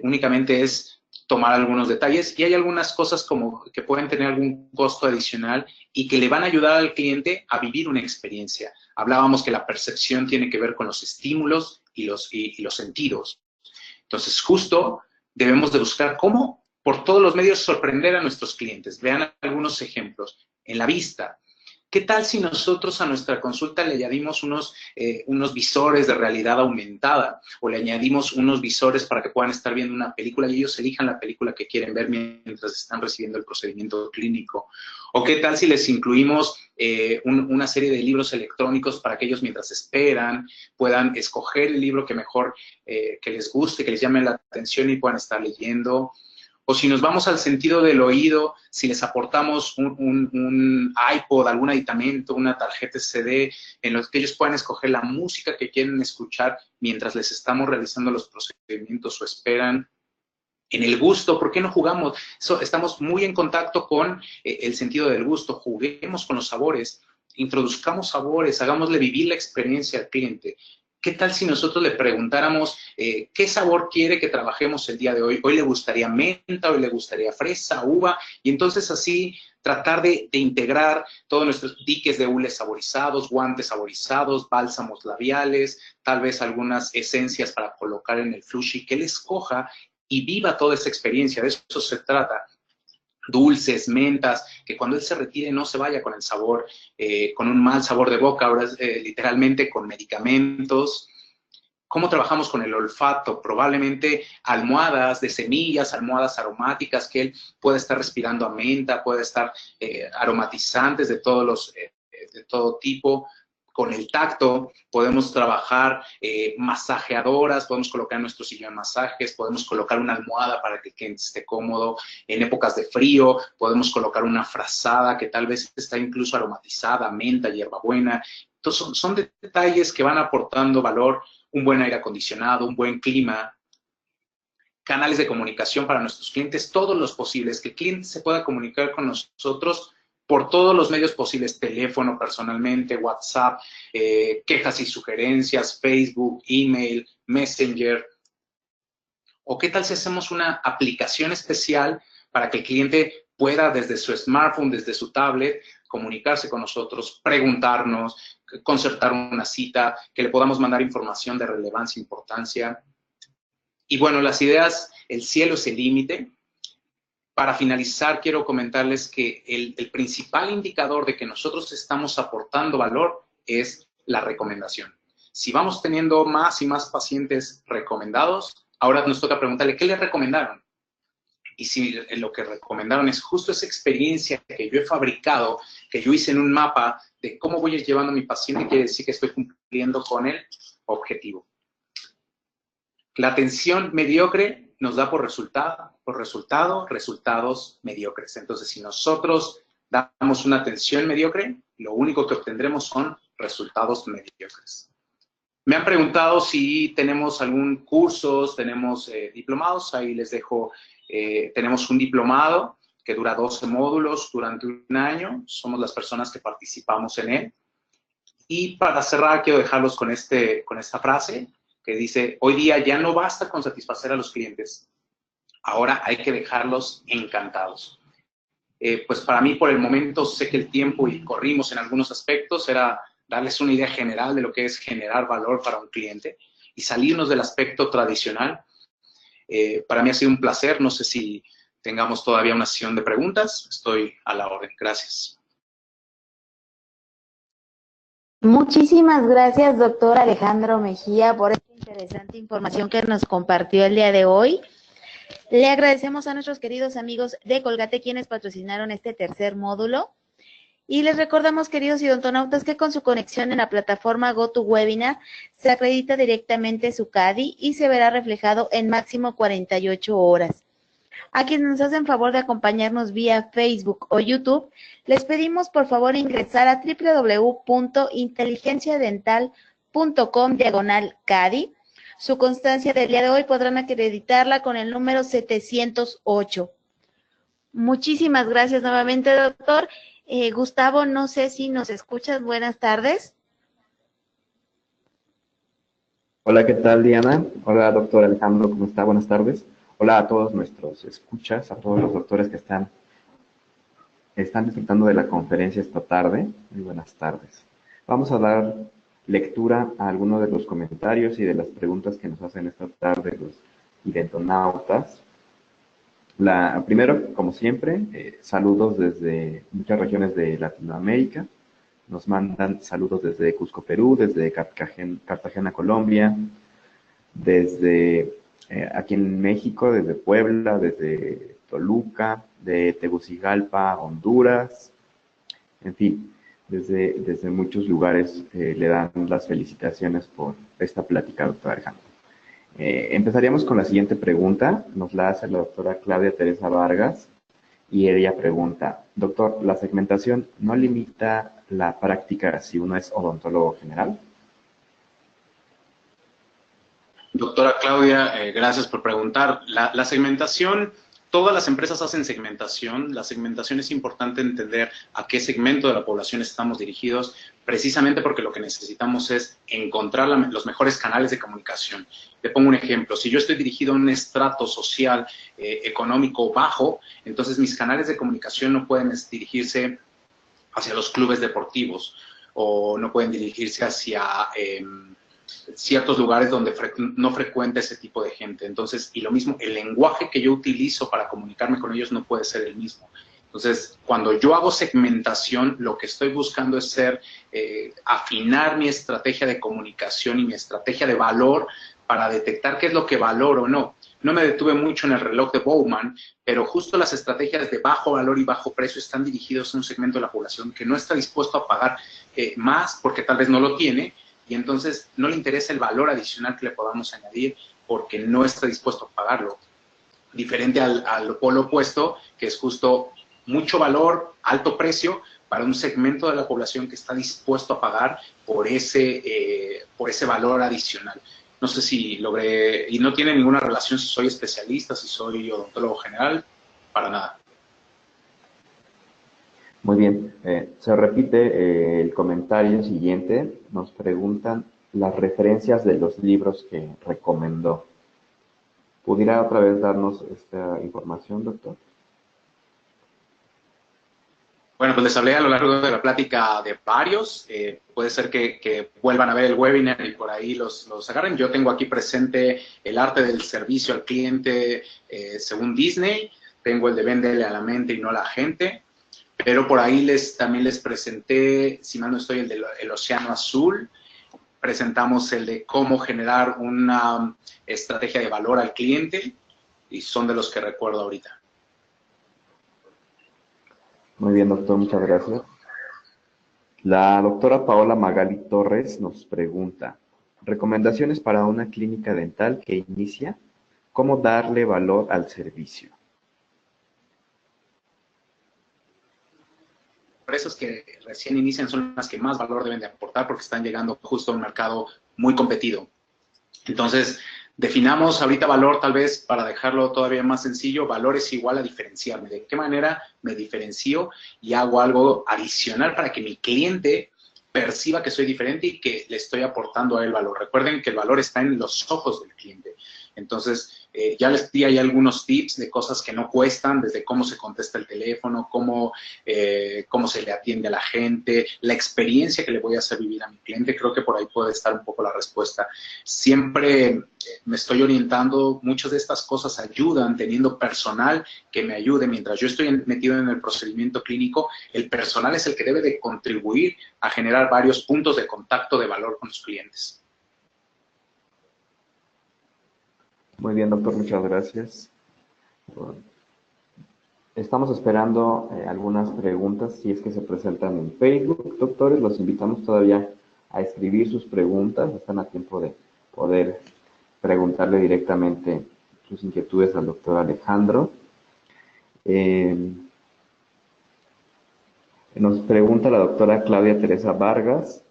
únicamente es tomar algunos detalles, y hay algunas cosas como que pueden tener algún costo adicional y que le van a ayudar al cliente a vivir una experiencia. Hablábamos que la percepción tiene que ver con los estímulos y los sentidos. Entonces, justo debemos de buscar cómo, por todos los medios, sorprender a nuestros clientes. Vean algunos ejemplos. En la vista. ¿Qué tal si nosotros a nuestra consulta le añadimos unos visores de realidad aumentada, o le añadimos unos visores para que puedan estar viendo una película y ellos elijan la película que quieren ver mientras están recibiendo el procedimiento clínico? ¿O qué tal si les incluimos una serie de libros electrónicos para que ellos, mientras esperan, puedan escoger el libro que mejor que les guste, que les llame la atención y puedan estar leyendo? O si nos vamos al sentido del oído, si les aportamos un iPod, algún aditamento, una tarjeta CD, en los que ellos puedan escoger la música que quieren escuchar mientras les estamos realizando los procedimientos o esperan. En el gusto, ¿por qué no jugamos? Estamos muy en contacto con el sentido del gusto. Juguemos con los sabores, introduzcamos sabores, hagámosle vivir la experiencia al cliente. ¿Qué tal si nosotros le preguntáramos qué sabor quiere que trabajemos el día de hoy? Hoy le gustaría menta, hoy le gustaría fresa, uva, y entonces así tratar de integrar todos nuestros diques de hule saborizados, guantes saborizados, bálsamos labiales, tal vez algunas esencias para colocar en el flushi, que él escoja y viva toda esa experiencia. De eso se trata. Dulces, mentas, que cuando él se retire no se vaya con el sabor, con un mal sabor de boca, ahora literalmente con medicamentos. ¿Cómo trabajamos con el olfato? Probablemente almohadas de semillas, almohadas aromáticas, que él pueda estar respirando a menta, pueda estar aromatizantes de todo tipo. con el tacto, podemos trabajar masajeadoras, podemos colocar nuestro sillón masajes, podemos colocar una almohada para que el cliente esté cómodo. En épocas de frío podemos colocar una frazada que tal vez está incluso aromatizada, menta, hierbabuena. Entonces son detalles que van aportando valor, un buen aire acondicionado, un buen clima, canales de comunicación para nuestros clientes, todos los posibles, que el cliente se pueda comunicar con nosotros por todos los medios posibles, teléfono, personalmente, WhatsApp, quejas y sugerencias, Facebook, email, Messenger. ¿O qué tal si hacemos una aplicación especial para que el cliente pueda desde su smartphone, desde su tablet, comunicarse con nosotros, preguntarnos, concertar una cita, que le podamos mandar información de relevancia e importancia? Y bueno, las ideas, el cielo es el límite. Para finalizar, quiero comentarles que el principal indicador de que nosotros estamos aportando valor es la recomendación. Si vamos teniendo más y más pacientes recomendados, ahora nos toca preguntarle, ¿qué les recomendaron? Y si lo que recomendaron es justo esa experiencia que yo he fabricado, que yo hice en un mapa de cómo voy a ir llevando a mi paciente, quiere decir que estoy cumpliendo con el objetivo. La atención mediocre nos da por resultado resultados mediocres. Entonces, si nosotros damos una atención mediocre, lo único que obtendremos son resultados mediocres. Me han preguntado si tenemos algún curso, tenemos diplomados. Ahí les dejo, tenemos un diplomado que dura 12 módulos durante un año. Somos las personas que participamos en él. Y para cerrar, quiero dejarlos con esta frase que dice, hoy día ya no basta con satisfacer a los clientes, ahora hay que dejarlos encantados. Pues para mí, por el momento, sé que el tiempo y corrimos en algunos aspectos, era darles una idea general de lo que es generar valor para un cliente y salirnos del aspecto tradicional. Para mí ha sido un placer, no sé si tengamos todavía una sesión de preguntas, estoy a la orden. Gracias. Muchísimas gracias, doctor Alejandro Mejía, por esta interesante información que nos compartió el día de hoy. Le agradecemos a nuestros queridos amigos de Colgate, quienes patrocinaron este tercer módulo. Y les recordamos, queridos odontonautas, que con su conexión en la plataforma GoToWebinar se acredita directamente su CADI y se verá reflejado en máximo 48 horas. A quienes nos hacen favor de acompañarnos vía Facebook o YouTube, les pedimos por favor ingresar a www.inteligenciadental.com/CADI. Su constancia del día de hoy podrán acreditarla con el número 708. Muchísimas gracias nuevamente, doctor. Gustavo, no sé si nos escuchas. Buenas tardes. Hola, ¿qué tal, Diana? Hola, doctor Alejandro, ¿cómo está? Buenas tardes. Hola a todos nuestros escuchas, a todos los doctores que están disfrutando de la conferencia esta tarde. Muy buenas tardes. Vamos a dar lectura a algunos de los comentarios y de las preguntas que nos hacen esta tarde los idontonautas. Primero, como siempre, saludos desde muchas regiones de Latinoamérica. Nos mandan saludos desde Cusco, Perú, desde Cartagena, Colombia, desde aquí en México, desde Puebla, desde Toluca, de Tegucigalpa, Honduras, en fin, desde muchos lugares le dan las felicitaciones por esta plática, doctor Alejandro. Empezaríamos con la siguiente pregunta, nos la hace la doctora Claudia Teresa Vargas, y ella pregunta, doctor, ¿la segmentación no limita la práctica si uno es odontólogo general? Doctora Claudia, gracias por preguntar. La segmentación, todas las empresas hacen segmentación. La segmentación es importante entender a qué segmento de la población estamos dirigidos, precisamente porque lo que necesitamos es encontrar los mejores canales de comunicación. Le pongo un ejemplo. Si yo estoy dirigido a un estrato social económico bajo, entonces mis canales de comunicación no pueden dirigirse hacia los clubes deportivos o no pueden dirigirse hacia ciertos lugares donde no frecuenta ese tipo de gente. Entonces, y lo mismo, el lenguaje que yo utilizo para comunicarme con ellos no puede ser el mismo. Entonces, cuando yo hago segmentación, lo que estoy buscando es afinar mi estrategia de comunicación y mi estrategia de valor para detectar qué es lo que valoro o no. no me detuve mucho en el reloj de Bowman, pero justo las estrategias de bajo valor y bajo precio están dirigidos a un segmento de la población que no está dispuesto a pagar más porque tal vez no lo tiene, y entonces no le interesa el valor adicional que le podamos añadir porque no está dispuesto a pagarlo. Diferente al polo opuesto, que es justo mucho valor, alto precio, para un segmento de la población que está dispuesto a pagar por ese valor adicional. No sé si logré, y no tiene ninguna relación si soy especialista, si soy odontólogo general, para nada. Muy bien, se repite el comentario siguiente. Nos preguntan las referencias de los libros que recomendó. ¿Pudiera otra vez darnos esta información, doctor? Bueno, pues les hablé a lo largo de la plática de varios. Puede ser que vuelvan a ver el webinar y por ahí los agarren. Yo tengo aquí presente El arte del servicio al cliente según Disney. Tengo el de Véndele a la mente y no a la gente. Pero por ahí también les presenté, si mal no estoy, el del Océano Azul. Presentamos el de cómo generar una estrategia de valor al cliente y son de los que recuerdo ahorita. Muy bien, doctor, muchas gracias. La doctora Paola Magali Torres nos pregunta, recomendaciones para una clínica dental que inicia, ¿cómo darle valor al servicio? Empresas que recién inician son las que más valor deben de aportar porque están llegando justo a un mercado muy competido. Entonces, definamos ahorita valor, tal vez para dejarlo todavía más sencillo, valor es igual a diferenciarme. ¿De qué manera me diferencio y hago algo adicional para que mi cliente perciba que soy diferente y que le estoy aportando a él valor? Recuerden que el valor está en los ojos del cliente. Entonces, ya les di ahí algunos tips de cosas que no cuestan, desde cómo se contesta el teléfono, cómo se le atiende a la gente, la experiencia que le voy a hacer vivir a mi cliente. Creo que por ahí puede estar un poco la respuesta. Siempre me estoy orientando, muchas de estas cosas ayudan teniendo personal que me ayude. Mientras yo estoy metido en el procedimiento clínico, el personal es el que debe de contribuir a generar varios puntos de contacto de valor con los clientes. Muy bien, doctor, muchas gracias. Estamos esperando algunas preguntas, si es que se presentan en Facebook. Doctores, los invitamos todavía a escribir sus preguntas. Están a tiempo de poder preguntarle directamente sus inquietudes al doctor Alejandro. Nos pregunta la doctora Claudia Teresa Vargas.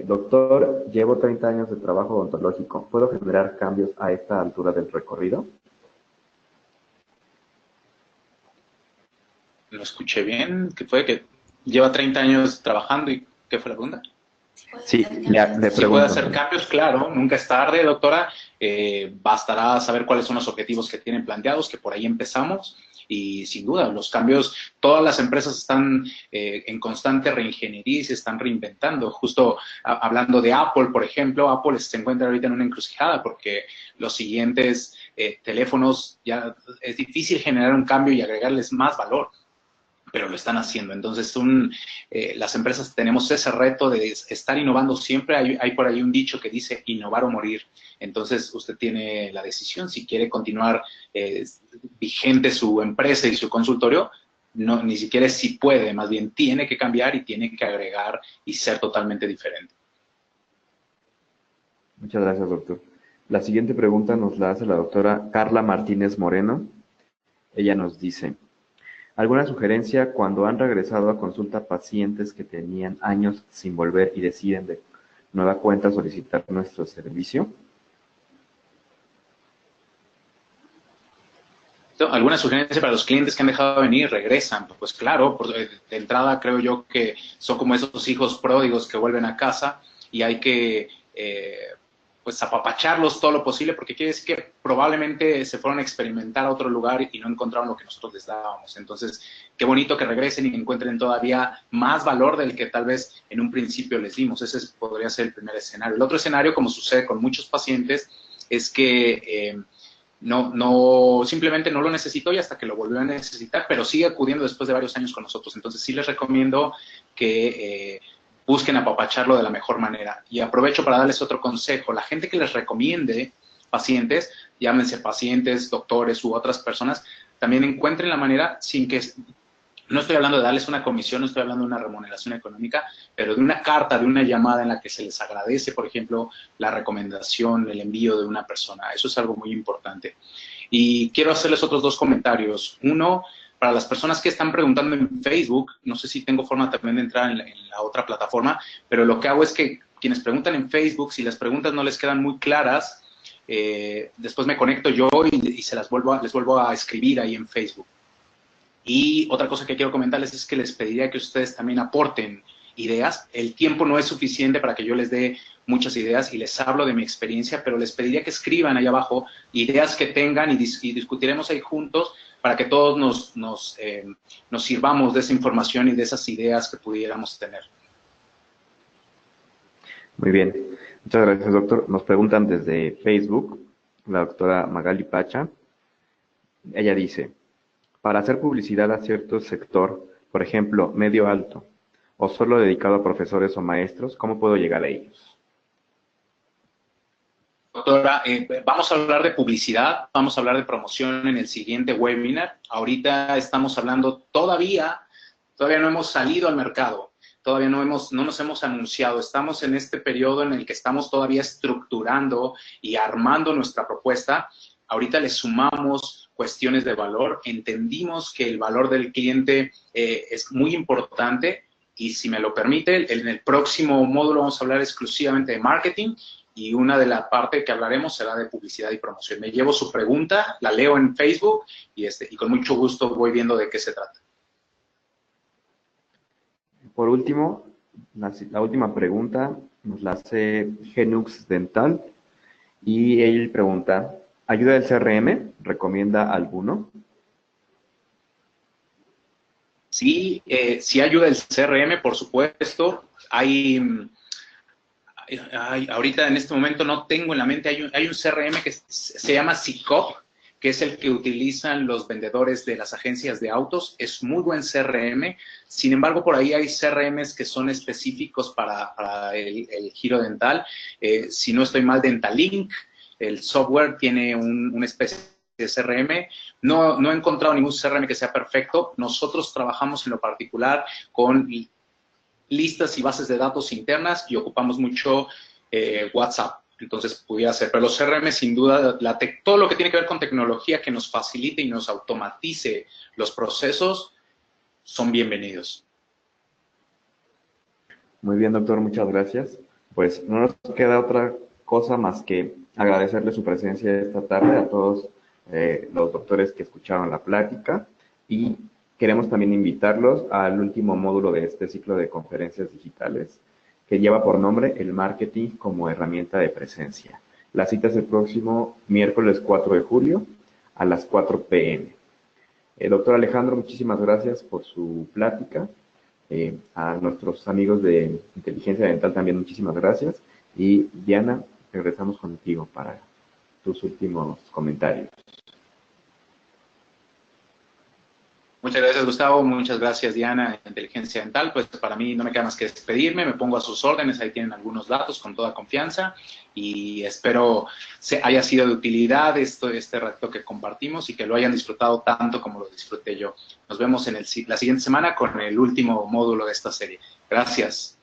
Doctor, llevo 30 años de trabajo odontológico. ¿Puedo generar cambios a esta altura del recorrido? Lo escuché bien, que fue que lleva 30 años trabajando y ¿qué fue la pregunta? Sí, le pregunto. Si puede hacer cambios, claro, nunca es tarde, doctora. Bastará saber cuáles son los objetivos que tienen planteados, que por ahí empezamos. Y sin duda, los cambios, todas las empresas están en constante reingeniería y se están reinventando. Justo hablando de Apple, por ejemplo, Apple se encuentra ahorita en una encrucijada porque los siguientes teléfonos ya es difícil generar un cambio y agregarles más valor, pero lo están haciendo. Entonces, las empresas tenemos ese reto de estar innovando siempre. Hay por ahí un dicho que dice innovar o morir. Entonces, usted tiene la decisión si quiere continuar vigente su empresa y su consultorio. No, ni siquiera es si puede, más bien tiene que cambiar y tiene que agregar y ser totalmente diferente. Muchas gracias, doctor. La siguiente pregunta nos la hace la doctora Carla Martínez Moreno. Ella nos dice, ¿alguna sugerencia cuando han regresado a consulta pacientes que tenían años sin volver y deciden de nueva cuenta solicitar nuestro servicio? ¿Alguna sugerencia para los clientes que han dejado de venir y regresan? Pues claro, de entrada creo yo que son como esos hijos pródigos que vuelven a casa y hay que pues apapacharlos todo lo posible, porque quiere decir que probablemente se fueron a experimentar a otro lugar y no encontraron lo que nosotros les dábamos. Entonces, qué bonito que regresen y encuentren todavía más valor del que tal vez en un principio les dimos. Ese podría ser el primer escenario. El otro escenario, como sucede con muchos pacientes, es que simplemente no lo necesitó y hasta que lo volvió a necesitar, pero sigue acudiendo después de varios años con nosotros. Entonces, sí les recomiendo que busquen apapacharlo de la mejor manera. Y aprovecho para darles otro consejo. La gente que les recomiende pacientes, llámense pacientes, doctores u otras personas, también encuentren la manera sin que... No estoy hablando de darles una comisión, no estoy hablando de una remuneración económica, pero de una carta, de una llamada en la que se les agradece, por ejemplo, la recomendación, el envío de una persona. Eso es algo muy importante. Y quiero hacerles otros dos comentarios. Uno, para las personas que están preguntando en Facebook, no sé si tengo forma también de entrar en la otra plataforma, pero lo que hago es que quienes preguntan en Facebook, si las preguntas no les quedan muy claras, después me conecto yo y les vuelvo a escribir ahí en Facebook. Y otra cosa que quiero comentarles es que les pediría que ustedes también aporten ideas. El tiempo no es suficiente para que yo les dé muchas ideas y les hablo de mi experiencia, pero les pediría que escriban ahí abajo ideas que tengan y discutiremos ahí juntos para que todos nos sirvamos de esa información y de esas ideas que pudiéramos tener. Muy bien. Muchas gracias, doctor. Nos preguntan desde Facebook, la doctora Magali Pacha. Ella dice, para hacer publicidad a cierto sector, por ejemplo, medio alto, o solo dedicado a profesores o maestros, ¿cómo puedo llegar a ellos? Doctora, vamos a hablar de publicidad, vamos a hablar de promoción en el siguiente webinar. Ahorita estamos hablando, todavía no hemos salido al mercado, todavía no nos hemos anunciado. Estamos en este periodo en el que estamos todavía estructurando y armando nuestra propuesta. Ahorita le sumamos cuestiones de valor, entendimos que el valor del cliente es muy importante y si me lo permite, en el próximo módulo vamos a hablar exclusivamente de marketing y una de las partes que hablaremos será de publicidad y promoción. Me llevo su pregunta, la leo en Facebook y con mucho gusto voy viendo de qué se trata. Por último, la última pregunta nos la hace Genux Dental y él pregunta, ¿ayuda del CRM? ¿Recomienda alguno? Sí, sí ayuda el CRM, por supuesto. Ahorita en este momento no tengo en la mente, hay un CRM que se llama SICOP, que es el que utilizan los vendedores de las agencias de autos. Es muy buen CRM. Sin embargo, por ahí hay CRMs que son específicos para el giro dental. Si no estoy mal, Dentalink, el software tiene una especie de CRM. No he encontrado ningún CRM que sea perfecto. Nosotros trabajamos en lo particular con listas y bases de datos internas y ocupamos mucho WhatsApp. Entonces, pudiera ser. Pero los CRM, sin duda, todo lo que tiene que ver con tecnología que nos facilite y nos automatice los procesos, son bienvenidos. Muy bien, doctor, muchas gracias. Pues no nos queda otra cosa más que agradecerle su presencia esta tarde a todos los doctores que escucharon la plática y queremos también invitarlos al último módulo de este ciclo de conferencias digitales que lleva por nombre el marketing como herramienta de presencia. La cita es el próximo miércoles 4 de julio a las 4 p.m. Doctor Alejandro, muchísimas gracias por su plática. A nuestros amigos de Inteligencia Dental también muchísimas gracias. Y Diana, regresamos contigo para tus últimos comentarios. Muchas gracias, Gustavo. Muchas gracias, Diana, Inteligencia Dental. Pues para mí no me queda más que despedirme. Me pongo a sus órdenes. Ahí tienen algunos datos con toda confianza. Y espero haya sido de utilidad este rato que compartimos y que lo hayan disfrutado tanto como lo disfruté yo. Nos vemos en la siguiente semana con el último módulo de esta serie. Gracias.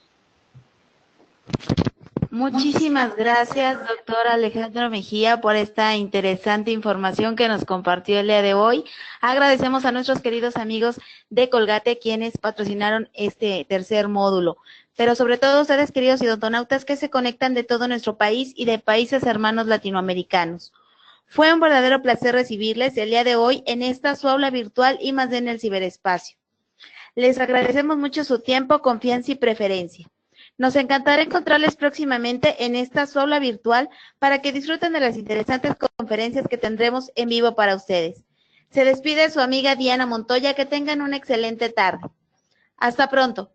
Muchísimas gracias, doctor Alejandro Mejía, por esta interesante información que nos compartió el día de hoy. Agradecemos a nuestros queridos amigos de Colgate, quienes patrocinaron este tercer módulo. Pero sobre todo a ustedes, queridos idontonautas, que se conectan de todo nuestro país y de países hermanos latinoamericanos. Fue un verdadero placer recibirles el día de hoy en esta su aula virtual y más en el ciberespacio. Les agradecemos mucho su tiempo, confianza y preferencia. Nos encantará encontrarles próximamente en esta su aula virtual para que disfruten de las interesantes conferencias que tendremos en vivo para ustedes. Se despide su amiga Diana Montoya, que tengan una excelente tarde. Hasta pronto.